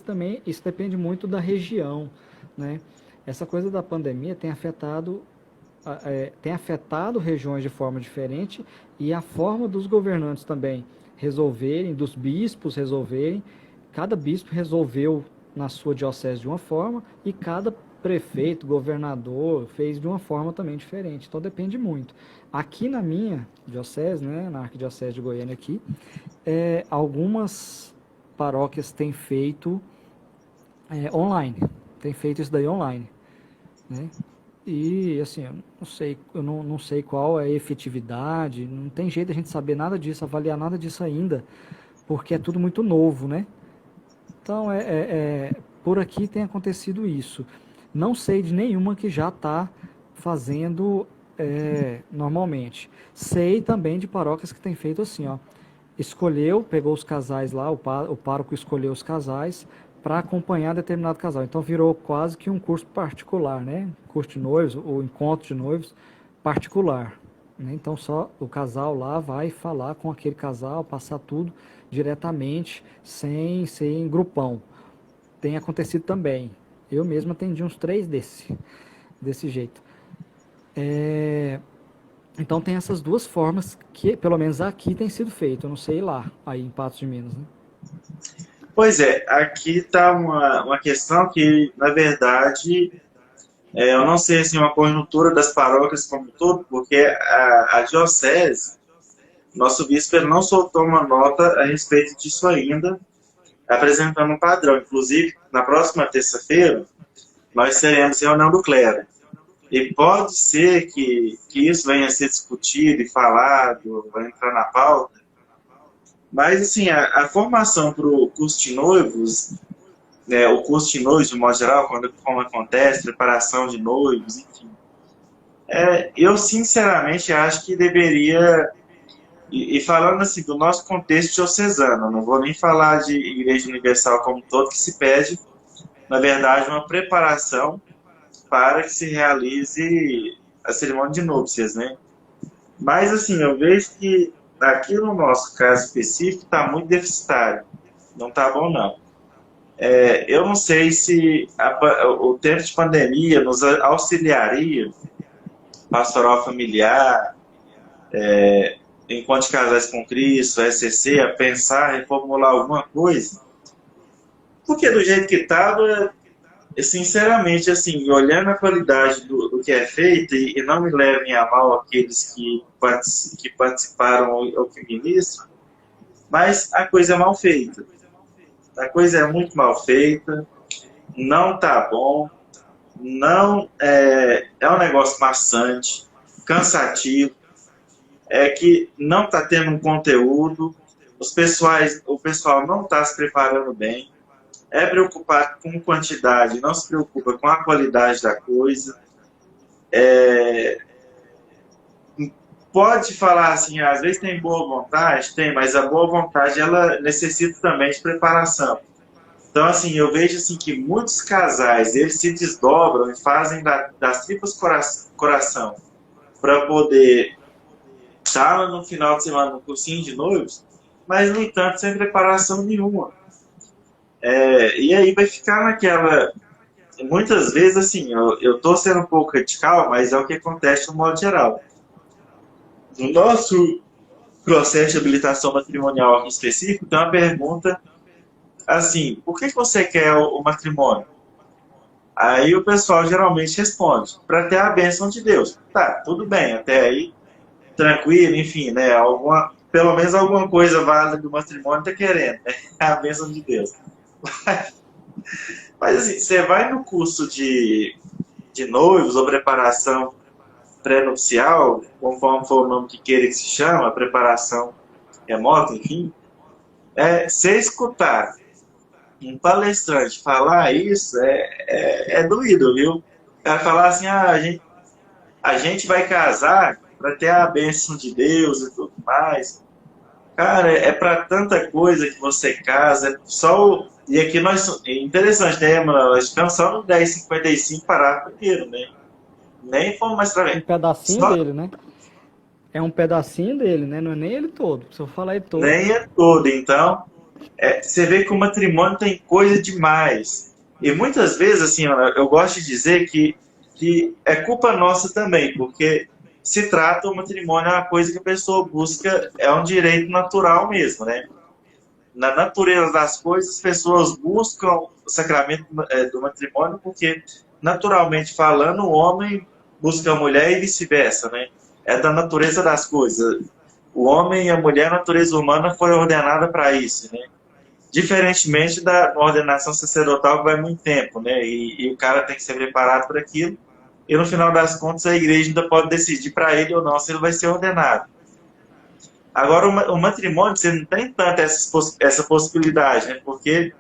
isso depende muito da região, né? Essa coisa da pandemia tem afetado regiões de forma diferente e a forma dos governantes também resolverem, dos bispos resolverem. Cada bispo resolveu na sua diocese de uma forma e cada prefeito, governador fez de uma forma também diferente. Então depende muito. Aqui na minha diocese, né, na Arquidiocese de Goiânia aqui, algumas paróquias têm feito online, tem feito isso daí online, né? E assim, eu não sei qual é a efetividade, não tem jeito de a gente saber nada disso, avaliar nada disso ainda, porque é tudo muito novo, né? Então, por aqui tem acontecido isso. Não sei de nenhuma que já está fazendo normalmente. Sei também de paróquias que tem feito assim, ó. Escolheu, pegou os casais lá, o pároco escolheu os casais para acompanhar determinado casal. Então virou quase que um curso particular, né? Curso de noivos, ou encontro de noivos particular. Né? Então só o casal lá vai falar com aquele casal, passar tudo diretamente, sem ser em grupão. Tem acontecido também. Eu mesmo atendi uns 3 desse jeito. Então tem essas duas formas que, pelo menos aqui, tem sido feito. Eu não sei lá, aí em Patos de Minas, né? Pois é, aqui está uma questão que, na verdade, eu não sei assim, uma conjuntura das paróquias como um todo, porque a diocese, nosso bispo ele não soltou uma nota a respeito disso ainda, apresentando um padrão. Inclusive, na próxima terça-feira, nós teremos reunião do clero. E pode ser que isso venha a ser discutido e falado, vai entrar na pauta, mas assim, a formação para o curso de noivos, né, o curso de noivos, de modo geral, como acontece, preparação de noivos, enfim, eu sinceramente acho que deveria, e falando assim, do nosso contexto diocesano, não vou nem falar de Igreja Universal como um todo, que se pede, na verdade, uma preparação para que se realize a cerimônia de núpcias, né? Mas, assim, eu vejo que aqui no nosso caso específico está muito deficitário. Não está bom, não. Eu não sei se o tempo de pandemia nos auxiliaria, pastoral familiar, Encontro de Casais com Cristo, SCC, a pensar, reformular alguma coisa. Porque do jeito que estava, sinceramente, assim, olhando a qualidade do que é feito, e não me levem a mal aqueles que participaram ou que ministram, mas a coisa é mal feita. A coisa é muito mal feita, não tá bom, não é um negócio maçante, cansativo, que não tá tendo um conteúdo, o pessoal não está se preparando bem, é preocupado com quantidade, não se preocupa com a qualidade da coisa. Pode falar assim, às vezes tem boa vontade, tem, mas a boa vontade ela necessita também de preparação. Então, assim, eu vejo assim que muitos casais, eles se desdobram e fazem das tripas coração para poder estar no final de semana no cursinho de noivos, mas, no entanto, sem preparação nenhuma. E aí vai ficar naquela... Muitas vezes, assim, eu estou sendo um pouco radical, mas é o que acontece no modo geral. No nosso processo de habilitação matrimonial em específico, tem uma pergunta assim, por que você quer o matrimônio? Aí o pessoal geralmente responde, para ter a bênção de Deus. Tá, tudo bem, até aí, tranquilo, enfim, né? Pelo menos alguma coisa válida do matrimônio tá querendo, né? A bênção de Deus. Mas assim, você vai no curso de noivos ou preparação pré-nupcial, conforme for o nome que queira que se chama, preparação remota, enfim, você escutar um palestrante falar isso doído, viu? O cara falar assim, a gente vai casar para ter a bênção de Deus e tudo mais. Cara, é para tanta coisa que você casa, e aqui é interessante, né, mano? Nós ficamos só no 10,55 parágrafo primeiro, né? Nem fomos mais pra Um ver. pedacinho dele, né? É um pedacinho dele, né? Não é nem ele todo. Se eu falar ele todo. Nem é todo, então. Você vê que o matrimônio tem coisa demais. E muitas vezes, assim, eu gosto de dizer que é culpa nossa também, porque se trata o matrimônio é uma coisa que a pessoa busca, é um direito natural mesmo, né? Na natureza das coisas, as pessoas buscam o sacramento do matrimônio porque, naturalmente falando, o homem busca a mulher e vice-versa, né? É da natureza das coisas. O homem e a mulher, a natureza humana foi ordenada para isso, né? Diferentemente da ordenação sacerdotal que vai muito tempo, né? E o cara tem que ser preparado para aquilo. E no final das contas a igreja ainda pode decidir para ele ou não se ele vai ser ordenado. Agora, o matrimônio, você não tem tanta essa possibilidade, né? Porque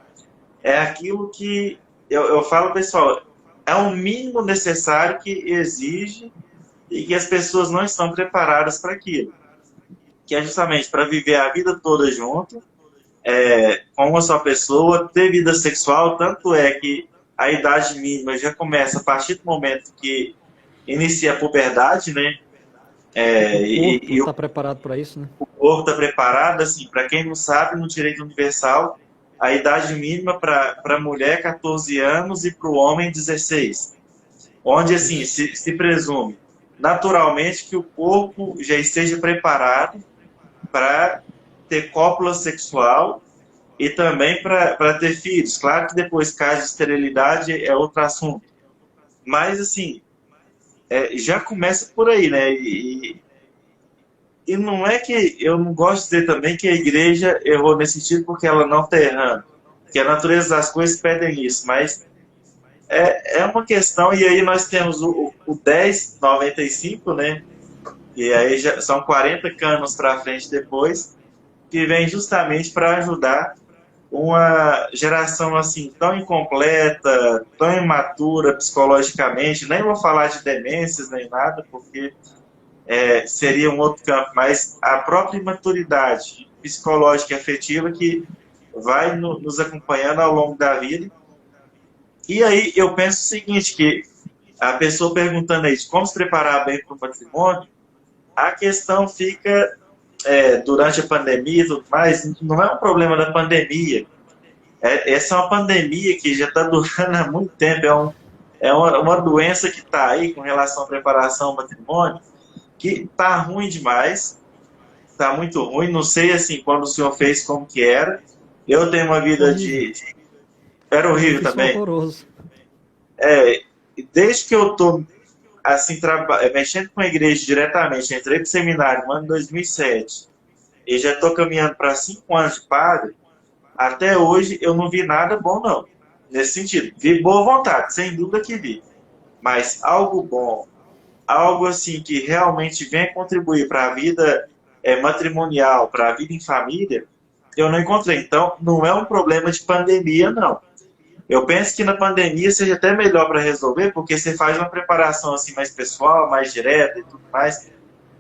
é aquilo que eu falo, pessoal, é o mínimo necessário que exige e que as pessoas não estão preparadas para aquilo. Que é justamente para viver a vida toda junto, com uma só pessoa, ter vida sexual, tanto é que a idade mínima já começa a partir do momento que inicia a puberdade, né? Porque o corpo E o está preparado para isso, né? corpo está preparado, assim, para quem não sabe, no direito universal, a idade mínima para a mulher é 14 anos e para o homem 16. Onde, assim, Isso. se presume naturalmente que o corpo já esteja preparado para ter cópula sexual e também para ter filhos. Claro que depois, caso de esterilidade, é outro assunto. Mas, assim, já começa por aí, né? E não é que eu não gosto de dizer também que a igreja errou nesse sentido porque ela não está errando. Que a natureza das coisas pedem isso, mas é uma questão, e aí nós temos o 1095, né? E aí já são 40 canos para frente depois, que vem justamente para ajudar uma geração assim tão incompleta, tão imatura psicologicamente, nem vou falar de demências nem nada, porque seria um outro campo, mas a própria imaturidade psicológica e afetiva que vai nos acompanhando ao longo da vida. E aí eu penso o seguinte, que a pessoa perguntando aí de como se preparar bem para o matrimônio, a questão fica, durante a pandemia e tudo mais, não é um problema da pandemia. Essa é uma pandemia que já está durando há muito tempo, uma doença que está aí com relação à preparação ao matrimônio, que está ruim demais, está muito ruim. Não sei assim quando o senhor fez como que era. Eu tenho uma vida Horrível. era Quando eu horrível fiz foi também. horroroso. Desde que eu estou assim mexendo com a igreja diretamente, entrei para o seminário no ano de 2007 e já estou caminhando para 5 anos de padre. Até hoje eu não vi nada bom não, nesse sentido. Vi boa vontade, sem dúvida que vi, mas algo bom, algo assim que realmente venha contribuir para a vida matrimonial, para a vida em família, eu não encontrei. Então, não é um problema de pandemia, não. Eu penso que na pandemia seja até melhor para resolver, porque você faz uma preparação assim mais pessoal, mais direta e tudo mais.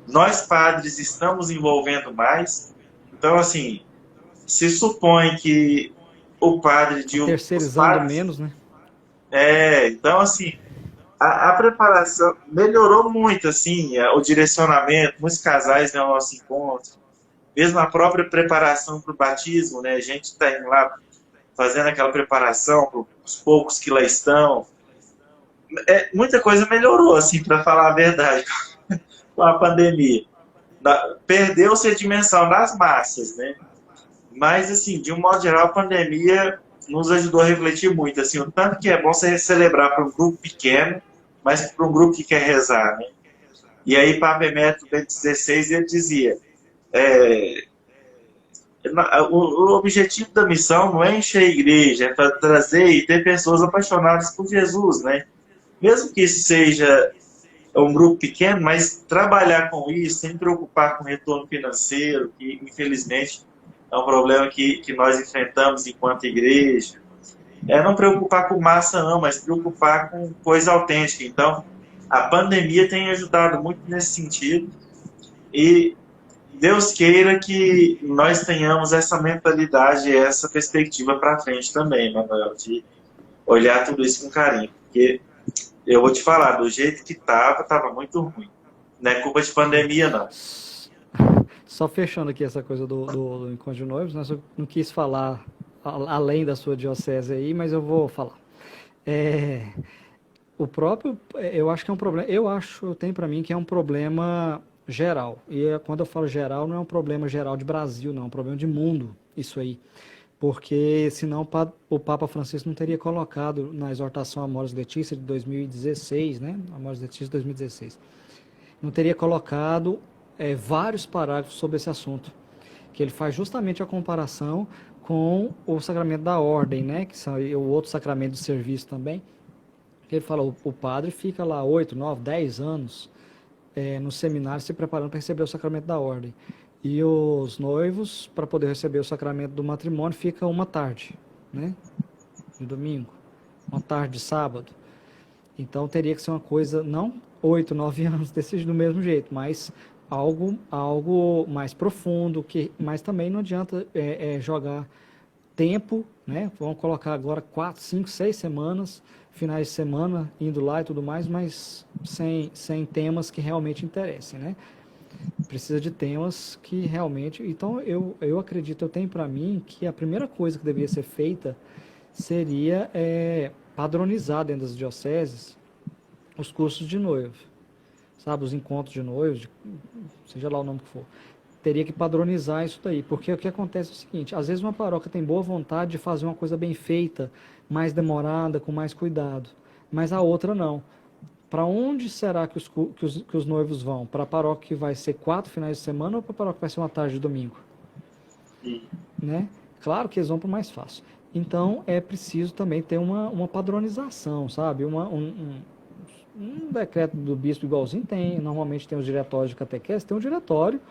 Nós padres estamos envolvendo mais. Então, assim, se supõe que o padre Tá os terceirizando padres. menos, né? Então, assim, a preparação melhorou muito, assim, o direcionamento, muitos casais no nosso encontro, mesmo a própria preparação para o batismo, né? A gente está indo lá fazendo aquela preparação para os poucos que lá estão. Muita coisa melhorou, assim, para falar a verdade, com a pandemia. Perdeu-se a dimensão das massas, né? Mas, assim, de um modo geral, a pandemia nos ajudou a refletir muito, assim, o tanto que é bom você celebrar para um grupo pequeno, mas para um grupo que quer rezar, né? E aí, Papa Emérito Bento XVI, ele dizia, é, o objetivo da missão não é encher a igreja, é para trazer e ter pessoas apaixonadas por Jesus, né? Mesmo que isso seja um grupo pequeno, mas trabalhar com isso, sem preocupar com retorno financeiro, que infelizmente é um problema que nós enfrentamos enquanto igreja. Não preocupar com massa não, mas preocupar com coisa autêntica. Então, a pandemia tem ajudado muito nesse sentido e Deus queira que nós tenhamos essa mentalidade, essa perspectiva para frente também, Manuel, de olhar tudo isso com carinho, porque eu vou te falar, do jeito que estava muito ruim. Não é culpa de pandemia, não. Só fechando aqui essa coisa do encontro de noivos, né? Eu não quis falar além da sua diocese aí, mas eu vou falar. É, o próprio, eu acho que é um problema, eu tenho para mim que é um problema geral. E quando eu falo geral, não é um problema geral de Brasil, não, é um problema de mundo, isso aí. Porque senão o Papa Francisco não teria colocado na exortação Amoris Laetitia de 2016, né? Amoris Laetitia de 2016. Não teria colocado vários parágrafos sobre esse assunto, que ele faz justamente a comparação com o sacramento da ordem, né? Que são o outro sacramento do serviço também. Ele fala, o padre fica lá 8, 9, 10 anos no seminário se preparando para receber o sacramento da ordem. E os noivos, para poder receber o sacramento do matrimônio, fica uma tarde, né? De domingo, uma tarde de sábado. Então teria que ser uma coisa, não 8, 9 anos desse do mesmo jeito, mas algo mais profundo, mas também não adianta jogar tempo, né? Vamos colocar agora 4, 5, 6 semanas, finais de semana, indo lá e tudo mais, mas sem temas que realmente interessem, né? Precisa de temas que realmente... Então, eu acredito, eu tenho para mim que a primeira coisa que deveria ser feita seria padronizar dentro das dioceses os cursos de noivo, sabe? Os encontros de noivos, seja lá o nome que for. Teria que padronizar isso daí, porque o que acontece é o seguinte, às vezes uma paróquia tem boa vontade de fazer uma coisa bem feita, mais demorada, com mais cuidado, mas a outra não. Para onde será que os noivos vão? Para a paróquia que vai ser 4 finais de semana ou para a paróquia que vai ser uma tarde de domingo? Né? Claro que eles vão para o mais fácil. Então, é preciso também ter uma padronização, sabe? Um decreto do bispo igualzinho tem, normalmente tem os diretórios de catequese, tem um diretório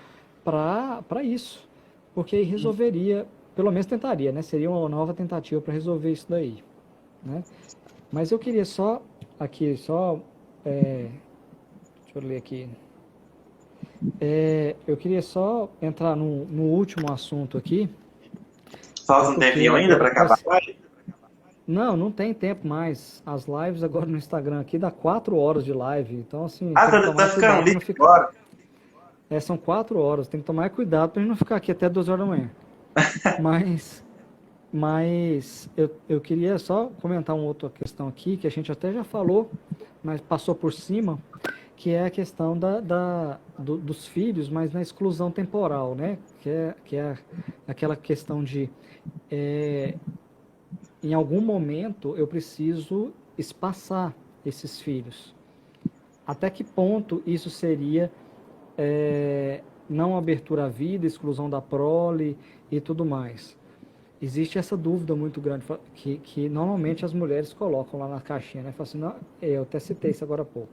para isso, porque aí resolveria, pelo menos tentaria, né? Seria uma nova tentativa para resolver isso daí, né? Mas eu queria deixa eu ler aqui, eu queria só entrar no último assunto aqui, Falta um porque tempinho ainda agora para acabar a live? não tem tempo mais. As lives agora no Instagram aqui dá 4 horas de live. Então, assim, Ah, tem que tá tomar ficando cuidado para não líquido ficar. agora? São 4 horas. Tem que tomar cuidado para a gente não ficar aqui até 2 horas da manhã. Mas, mas eu queria só comentar uma outra questão aqui, que a gente até já falou, mas passou por cima, que é a questão dos filhos, mas na exclusão temporal, né? Que é aquela questão de em algum momento eu preciso espaçar esses filhos. Até que ponto isso seria não abertura à vida, exclusão da prole e tudo mais? Existe essa dúvida muito grande que normalmente as mulheres colocam lá na caixinha, né? Falam assim, não, eu até citei isso agora há pouco.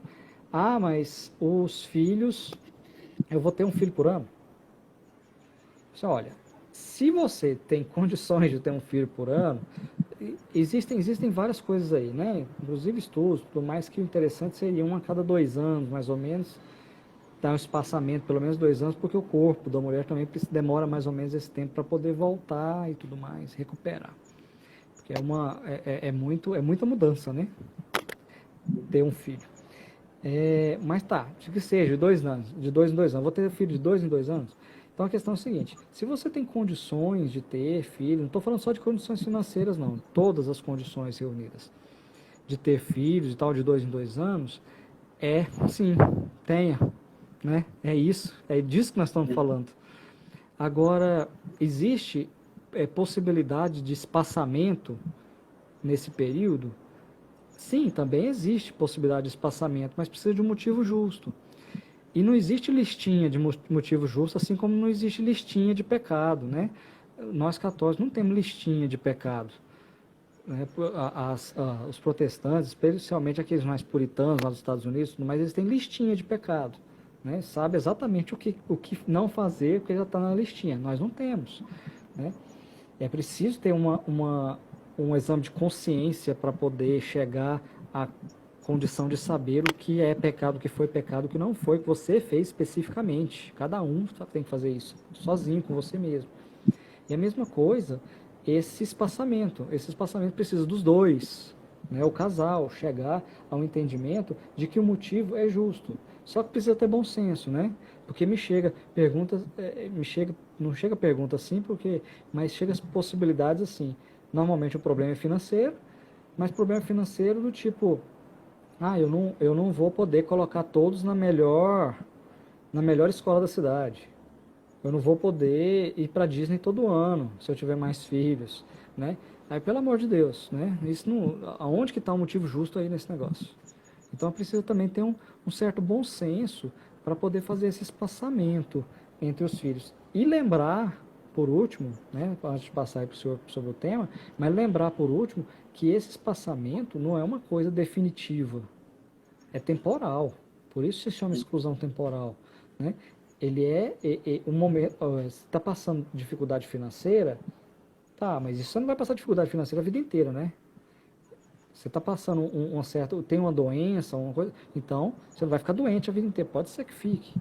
Ah, mas os filhos, eu vou ter um filho por ano? Você olha, se você tem condições de ter um filho por ano, existem várias coisas aí, né? Inclusive estudos, por mais que o interessante seria um a cada 2 anos, mais ou menos, dar um espaçamento, pelo menos 2 anos, porque o corpo da mulher também demora mais ou menos esse tempo para poder voltar e tudo mais, recuperar. Porque é muita mudança, né? Ter um filho. Mas tá, que seja, de 2 anos, de 2 em 2 anos. Vou ter filho de 2 em 2 anos? Então a questão é a seguinte, se você tem condições de ter filho, não estou falando só de condições financeiras não, todas as condições reunidas, de ter filhos e tal, de 2 em 2 anos, sim, tenha, né? É isso, é disso que nós estamos falando. Agora, existe possibilidade de espaçamento nesse período? Sim, também existe possibilidade de espaçamento, mas precisa de um motivo justo. E não existe listinha de motivo justo, assim como não existe listinha de pecado, né? Nós católicos não temos listinha de pecado, né? Os protestantes, especialmente aqueles mais puritanos lá dos Estados Unidos, mas eles têm listinha de pecado, né? Sabe exatamente o que não fazer, porque já está na listinha. Nós não temos, né? É preciso ter um exame de consciência para poder chegar à condição de saber o que é pecado, o que foi pecado, o que não foi, que você fez especificamente. Cada um tem que fazer isso, sozinho, com você mesmo. E a mesma coisa, esse espaçamento. Esse espaçamento precisa dos dois, né? O casal chegar ao entendimento de que o motivo é justo. Só que precisa ter bom senso, né? Porque me chega perguntas, não chega pergunta assim, mas chega as possibilidades assim. Normalmente o problema é financeiro, mas problema financeiro do tipo, eu não vou poder colocar todos na melhor escola da cidade. Eu não vou poder ir para Disney todo ano, se eu tiver mais filhos, né? Aí, pelo amor de Deus, né? Isso não, aonde que está o motivo justo aí nesse negócio? Então, precisa também ter um certo bom senso para poder fazer esse espaçamento entre os filhos. E lembrar, por último, né, antes de passar aí para o senhor sobre o tema, mas lembrar, por último, que esse espaçamento não é uma coisa definitiva, é temporal. Por isso se chama exclusão temporal, né? ele um momento, você está passando dificuldade financeira, tá, mas isso você não vai passar dificuldade financeira a vida inteira, né? Você está passando um certo, tem uma doença, uma coisa, então você não vai ficar doente a vida inteira, pode ser que fique,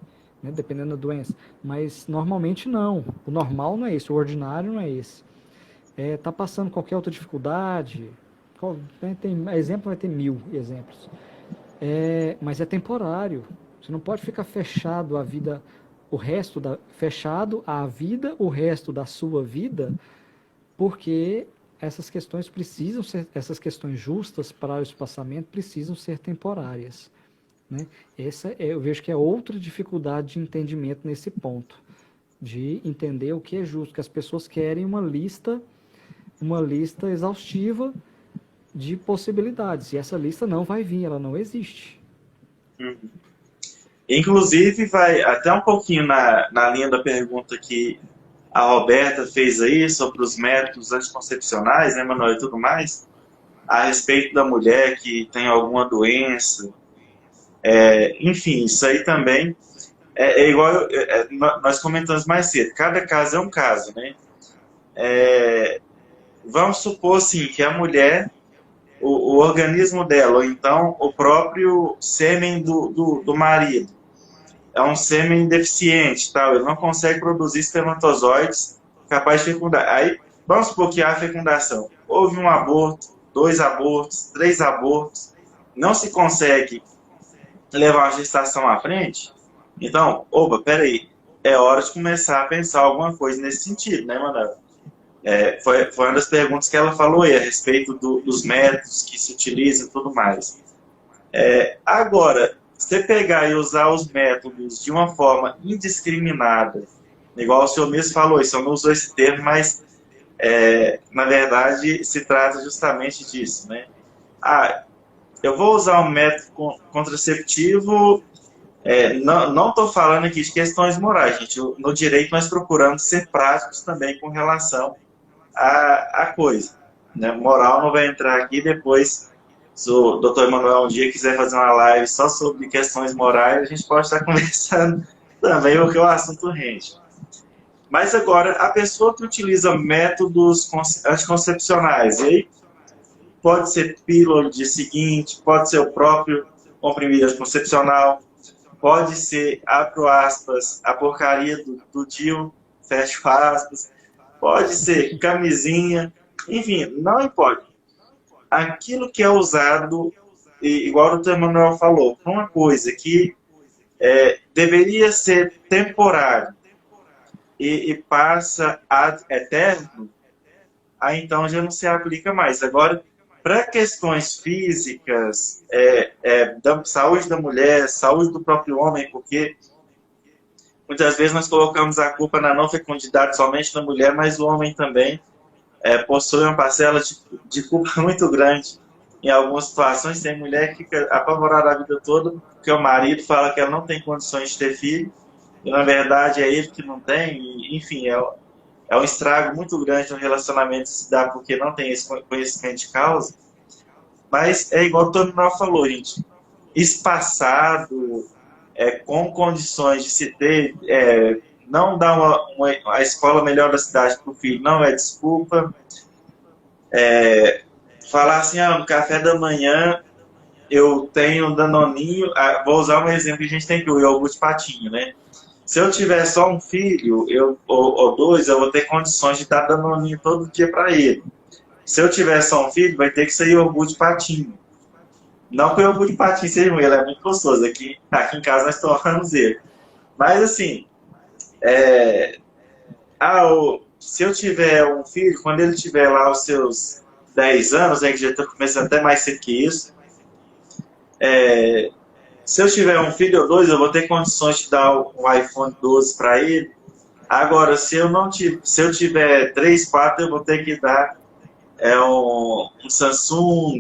né, dependendo da doença, mas normalmente não, o normal não é esse, o ordinário não é esse. Tá passando qualquer outra dificuldade, tem exemplo, vai ter 1000 exemplos, mas é temporário, você não pode ficar fechado a vida, fechado à vida, o resto da sua vida, porque essas questões precisam ser, essas questões justas para o espaçamento precisam ser temporárias, né? Eu vejo que é outra dificuldade de entendimento nesse ponto, de entender o que é justo, que as pessoas querem uma lista exaustiva de possibilidades, e essa lista não vai vir, ela não existe. Uhum. Inclusive, vai até um pouquinho na linha da pergunta que a Roberta fez aí sobre os métodos anticoncepcionais, né, Manuel, e tudo mais, a respeito da mulher que tem alguma doença. Enfim, isso aí também igual nós comentamos mais cedo. Cada caso é um caso, né? Vamos supor, assim, que a mulher, o organismo dela, ou então o próprio sêmen do marido, é um sêmen deficiente, tal, ele não consegue produzir espermatozoides capazes de fecundar. Aí, vamos supor que há fecundação. Houve um aborto, 2 abortos, 3 abortos, não se consegue levar a gestação à frente. Então, opa, peraí, é hora de começar a pensar alguma coisa nesse sentido, né, Manuel? Foi uma das perguntas que ela falou aí, a respeito dos métodos que se utilizam e tudo mais. Agora, você pegar e usar os métodos de uma forma indiscriminada, igual o senhor mesmo falou, isso eu não usou esse termo, mas na verdade se trata justamente disso, né? Eu vou usar um método contraceptivo, não estou falando aqui de questões morais, gente. No direito nós procuramos ser práticos também com relação à coisa, né? Moral não vai entrar aqui depois. Se o doutor Emanuel um dia quiser fazer uma live só sobre questões morais, a gente pode estar conversando também, porque o assunto rende. Mas agora, a pessoa que utiliza métodos anticoncepcionais, e aí pode ser pílula no dia seguinte, pode ser o próprio comprimido anticoncepcional, pode ser, abro aspas, a porcaria do DIU, fecho aspas, pode ser camisinha, enfim, não importa. Aquilo que é usado, igual o doutor Emanuel falou, para uma coisa que deveria ser temporário e passa ad eterno, aí então já não se aplica mais. Agora, para questões físicas, da saúde da mulher, saúde do próprio homem, porque muitas vezes nós colocamos a culpa na não fecundidade somente da mulher, mas o homem também possui uma parcela de culpa muito grande. Em algumas situações, tem mulher que fica apavorada a vida toda, porque o marido fala que ela não tem condições de ter filho, e na verdade é ele que não tem, e, enfim, é um estrago muito grande no relacionamento se dá porque não tem esse conhecimento de causa. Mas é igual o Tony falou, gente, espaçado, com condições de se ter, não dar a escola melhor da cidade para o filho não é desculpa. Falar assim, no café da manhã eu tenho danoninho, vou usar um exemplo que a gente tem aqui, o iogurte patinho, né? Se eu tiver só um filho, ou 2, eu vou ter condições de dar danoninho todo dia para ele. Se eu tiver só um filho, vai ter que ser iogurte patinho. Não que o iogurte patinho seja ruim, ele é muito gostoso. Aqui em casa nós tomamos ele. Mas assim, se eu tiver um filho, quando ele tiver lá os seus 10 anos, né, que já estou começando até mais cedo que isso, se eu tiver um filho ou 2, eu vou ter condições de dar um iPhone 12 para ele. Agora, se eu tiver 3, 4, eu vou ter que dar um Samsung.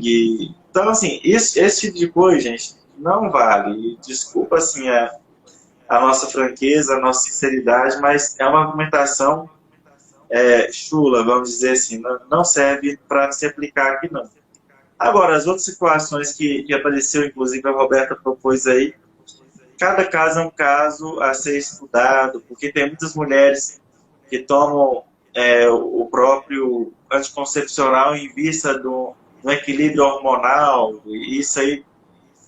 Então, assim, esse tipo de coisa, gente, não vale. Desculpa, assim, a nossa franqueza, a nossa sinceridade, mas é uma argumentação chula, vamos dizer assim, não serve para se aplicar aqui, não. Agora, as outras situações que apareceu, inclusive a Roberta propôs aí, cada caso é um caso a ser estudado, porque tem muitas mulheres que tomam o próprio anticoncepcional em vista do equilíbrio hormonal, e isso aí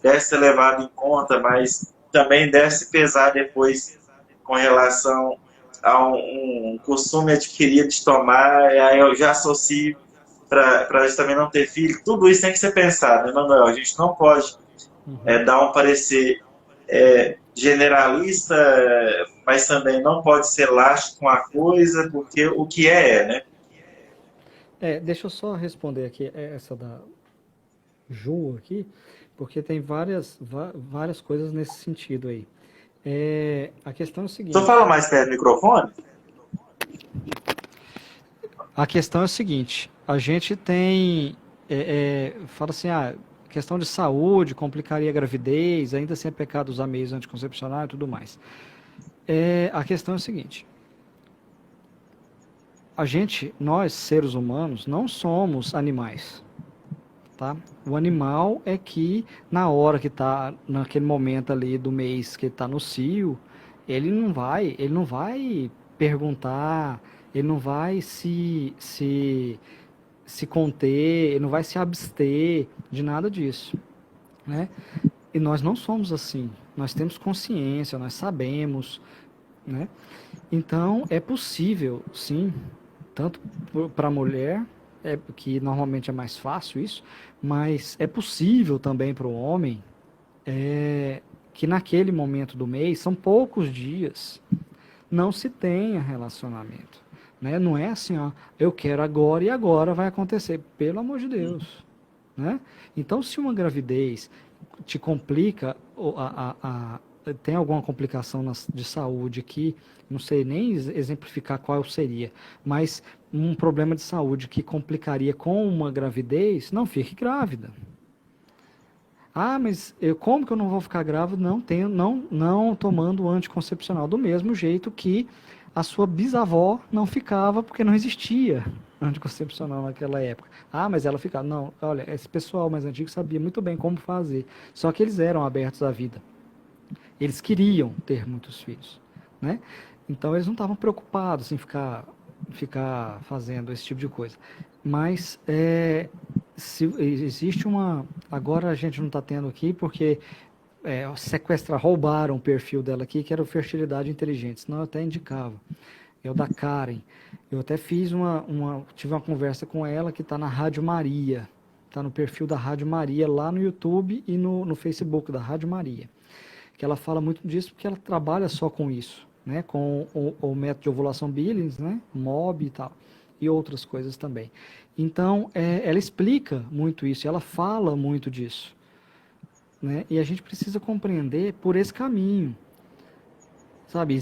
deve ser levado em conta, mas também deve se pesar depois com relação a um costume adquirido de tomar, e aí eu já associo para a gente também não ter filho. Tudo isso tem que ser pensado, né, Manuel? A gente não pode dar um parecer generalista, mas também não pode ser laxo com a coisa, porque o que né? Deixa eu só responder aqui essa da Ju aqui, porque tem várias coisas nesse sentido aí. A questão é o Só seguinte. fala mais perto do microfone. A questão é o seguinte. A gente tem, fala assim, questão de saúde complicaria a gravidez, ainda assim é pecado usar meios anticoncepcionais e tudo mais. A questão é o seguinte. Nós, seres humanos, não somos animais. Tá? O animal é que, na hora que está, naquele momento ali do mês que está no cio, ele não vai perguntar, ele não vai se conter, ele não vai se abster de nada disso, né? E nós não somos assim. Nós temos consciência, nós sabemos, né? Então, é possível, sim, tanto para a mulher, que normalmente é mais fácil isso, mas é possível também para o homem que naquele momento do mês, são poucos dias, não se tenha relacionamento. Né? Não é assim, ó, eu quero agora e agora vai acontecer. Pelo amor de Deus. Né? Então, se uma gravidez te complica, tem alguma complicação de saúde que, não sei nem exemplificar qual seria, mas um problema de saúde que complicaria com uma gravidez, não fique grávida. Mas como que eu não vou ficar grávida? Não tomando anticoncepcional. Do mesmo jeito que a sua bisavó não ficava porque não existia anticoncepcional naquela época. Mas ela ficava. Não, olha, esse pessoal mais antigo sabia muito bem como fazer. Só que eles eram abertos à vida. Eles queriam ter muitos filhos, né? Então eles não estavam preocupados em ficar fazendo esse tipo de coisa. Mas se existe agora a gente não está tendo aqui porque roubaram o perfil dela aqui, que era o Fertilidade Inteligente, senão eu até indicava. É o da Karen. Eu até tive uma conversa com ela que está na Rádio Maria. Está no perfil da Rádio Maria, lá no YouTube e no Facebook da Rádio Maria. Que ela fala muito disso porque ela trabalha só com isso, né? Com o método de ovulação Billings, né? MOB e tal, e outras coisas também. Então, ela explica muito isso, ela fala muito disso, né? E a gente precisa compreender por esse caminho, sabe?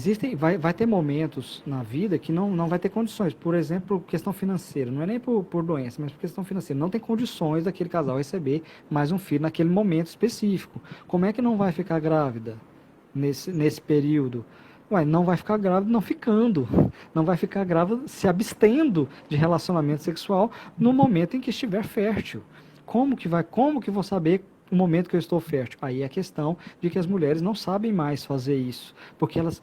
Vai ter momentos na vida que não vai ter condições. Por exemplo, questão financeira. Não é nem por doença, mas por questão financeira. Não tem condições daquele casal receber mais um filho naquele momento específico. Como é que não vai ficar grávida nesse período? Não vai ficar grávida não ficando. Não vai ficar grávida se abstendo de relacionamento sexual no momento em que estiver fértil. Como que vou saber o momento que eu estou fértil? Aí é a questão de que as mulheres não sabem mais fazer isso, porque elas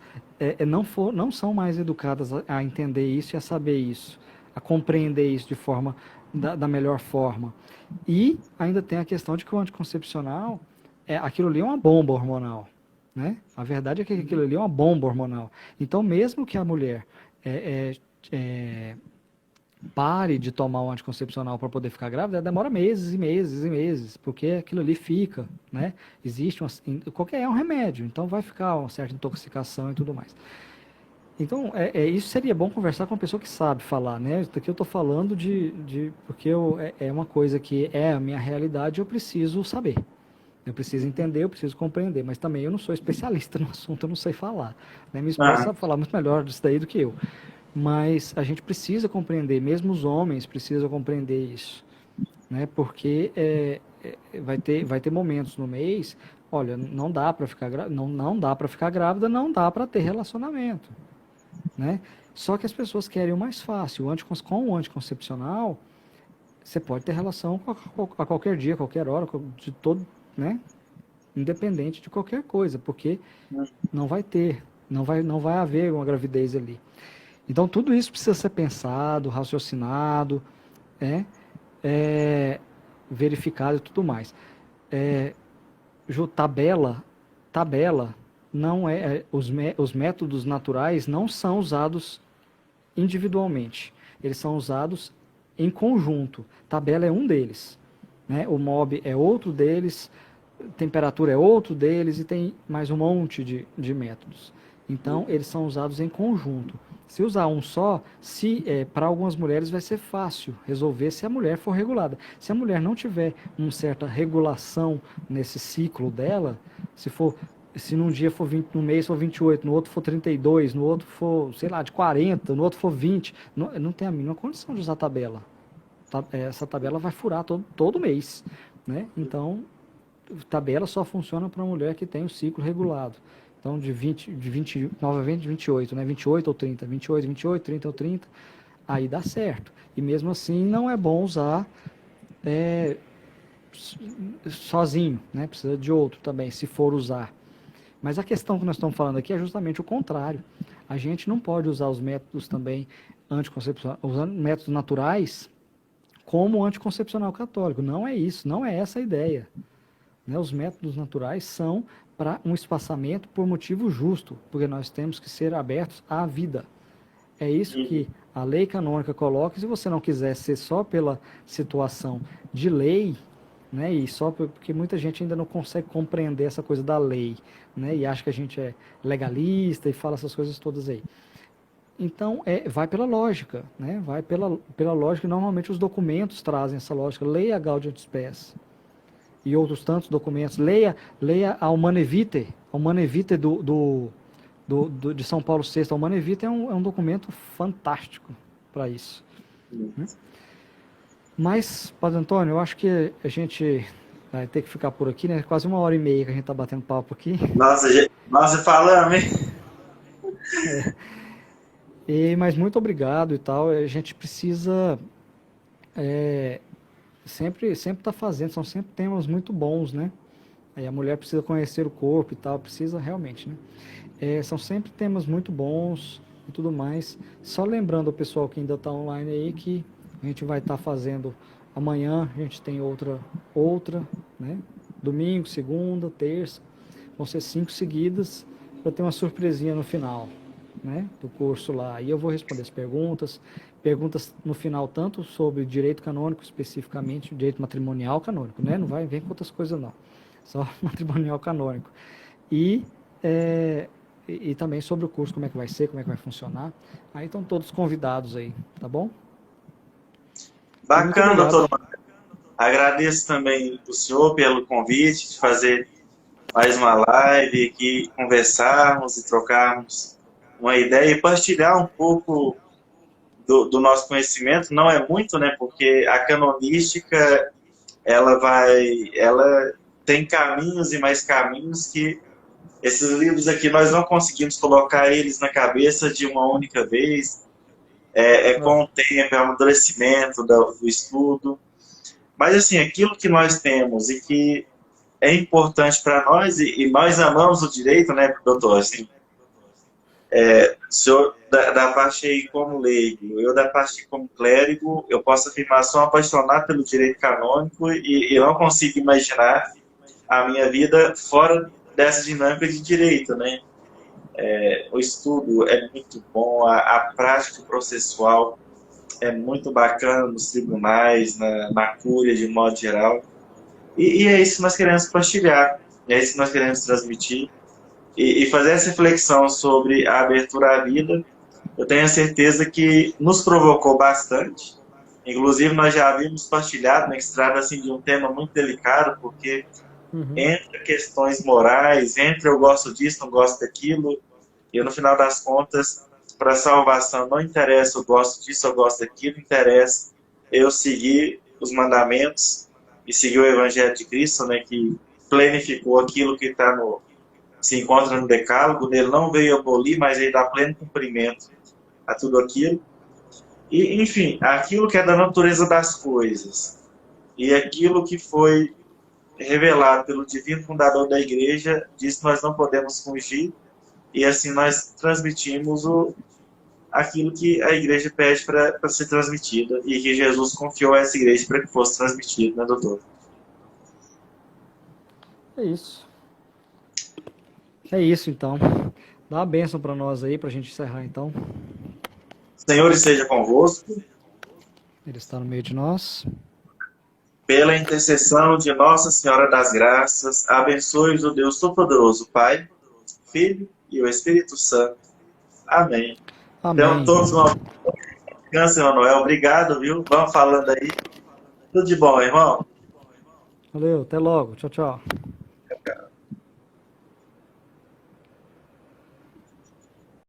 não são mais educadas a entender isso e a saber isso, a compreender isso de forma da melhor forma. E ainda tem a questão de que o anticoncepcional, aquilo ali é uma bomba hormonal. Né? A verdade é que aquilo ali é uma bomba hormonal. Então, mesmo que a mulher pare de tomar o anticoncepcional para poder ficar grávida, demora meses e meses e meses, porque aquilo ali fica, né? É um remédio, então vai ficar uma certa intoxicação e tudo mais. Então, isso seria bom conversar com uma pessoa que sabe falar, né? Isso daqui eu estou falando porque é uma coisa que é a minha realidade, eu preciso saber. Eu preciso entender, eu preciso compreender, mas também eu não sou especialista no assunto, eu não sei falar. Né? Minha esposa sabe falar muito melhor disso daí do que eu. Mas a gente precisa compreender, mesmo os homens precisam compreender isso. Né? Porque vai ter momentos no mês, olha, não dá para ficar grávida, não dá para ficar grávida, não dá para ter relacionamento. Né? Só que as pessoas querem o mais fácil. Com o anticoncepcional, você pode ter relação a qualquer dia, a qualquer hora, de todo, né? independente de qualquer coisa, porque não vai ter, não vai haver uma gravidez ali. Então tudo isso precisa ser pensado, raciocinado, é, é, verificado e tudo mais. É, tabela não os métodos naturais não são usados individualmente, eles são usados em conjunto. Tabela é um deles, né? O MOB é outro deles, temperatura é outro deles e tem mais um monte de métodos. Então, eles são usados em conjunto. Se usar um só, para algumas mulheres vai ser fácil resolver se a mulher for regulada. Se a mulher não tiver uma certa regulação nesse ciclo dela, se num dia for 20, no mês for 28, no outro for 32, no outro for, sei lá, de 40, no outro for 20, não tem a mínima condição de usar tabela. Essa tabela vai furar todo mês, né? Então, tabela só funciona para uma mulher que tem o ciclo regulado. Então, novamente de 28, né? 28 ou 30, 28, 28, 30 ou 30, aí dá certo. E mesmo assim, não é bom usar sozinho, né? Precisa de outro também, se for usar. Mas a questão que nós estamos falando aqui é justamente o contrário. A gente não pode usar os métodos também anticoncepcionais, usando métodos naturais como anticoncepcional católico. Não é isso, não é essa a ideia. Né? Os métodos naturais são para um espaçamento por motivo justo, porque nós temos que ser abertos à vida. É isso que a lei canônica coloca. Se você não quiser ser só pela situação de lei, né, e só porque muita gente ainda não consegue compreender essa coisa da lei, né, e acha que a gente é legalista e fala essas coisas todas aí. Então, vai pela lógica, né, vai pela lógica, e normalmente os documentos trazem essa lógica. Leia a Gaudium et Spes e outros tantos documentos. Leia a Humanae Vitae, de São Paulo VI. A Humanae Vitae é um documento fantástico para isso. Mas, Padre Antônio, eu acho que a gente vai ter que ficar por aqui, né? Quase 1h30 que a gente está batendo papo aqui. Nossa, falamos, hein? Mas muito obrigado e tal. A gente precisa sempre estar fazendo, são sempre temas muito bons, né? Aí a mulher precisa conhecer o corpo e tal, precisa realmente, né? São sempre temas muito bons e tudo mais. Só lembrando ao pessoal que ainda está online aí que a gente vai estar fazendo amanhã, a gente tem outra, né? Domingo, segunda, terça, vão ser 5 seguidas para ter uma surpresinha no final, né? Do curso lá. E eu vou responder as perguntas no final tanto sobre direito canônico especificamente, direito matrimonial canônico, né? Não vai vir com outras coisas não, só matrimonial canônico. E também sobre o curso, como é que vai ser, como é que vai funcionar. Aí estão todos convidados aí, tá bom? Bacana, doutor. Agradeço também o senhor pelo convite de fazer mais uma live aqui, conversarmos e trocarmos uma ideia e partilhar um pouco do nosso conhecimento. Não é muito, né? Porque a canonística, ela tem caminhos e mais caminhos que esses livros aqui nós não conseguimos colocar eles na cabeça de uma única vez. Com o tempo, é o amadurecimento do estudo. Mas, assim, aquilo que nós temos e que é importante para nós, e nós amamos o direito, né, doutor? Assim, o senhor, da parte aí como leigo, eu da parte como clérigo, eu posso afirmar, sou apaixonado pelo direito canônico e eu não consigo imaginar a minha vida fora dessa dinâmica de direito, né? O estudo é muito bom, a prática processual é muito bacana nos tribunais, na cúria de modo geral. E é isso que nós queremos partilhar, é isso que nós queremos transmitir. E fazer essa reflexão sobre a abertura à vida, eu tenho certeza que nos provocou bastante. Inclusive, nós já havíamos partilhado, né, que se trata assim, de um tema muito delicado, porque entre questões morais, entre eu gosto disso, não gosto daquilo, e no final das contas, para a salvação, não interessa eu gosto disso, eu gosto daquilo, interessa eu seguir os mandamentos e seguir o Evangelho de Cristo, né, que plenificou aquilo que se encontra no Decálogo. Ele não veio abolir, mas ele dá pleno cumprimento a tudo aquilo. E, enfim, aquilo que é da natureza das coisas e aquilo que foi revelado pelo divino fundador da igreja, disso nós não podemos fugir, e assim nós transmitimos aquilo que a igreja pede para ser transmitida, e que Jesus confiou a essa igreja para que fosse transmitido, né, doutor? É isso. É isso, então. Dá uma bênção para nós aí, para a gente encerrar, então. Senhor esteja convosco, Ele está no meio de nós. pela intercessão de Nossa Senhora das Graças, abençoe-os o Deus Todo-Poderoso, Pai, Filho e o Espírito Santo. Amém. Então, Amém. todos uma descanso, irmão Noel. Obrigado, viu? Vamos falando aí. Tudo de bom, irmão. Valeu, até logo. Tchau, tchau.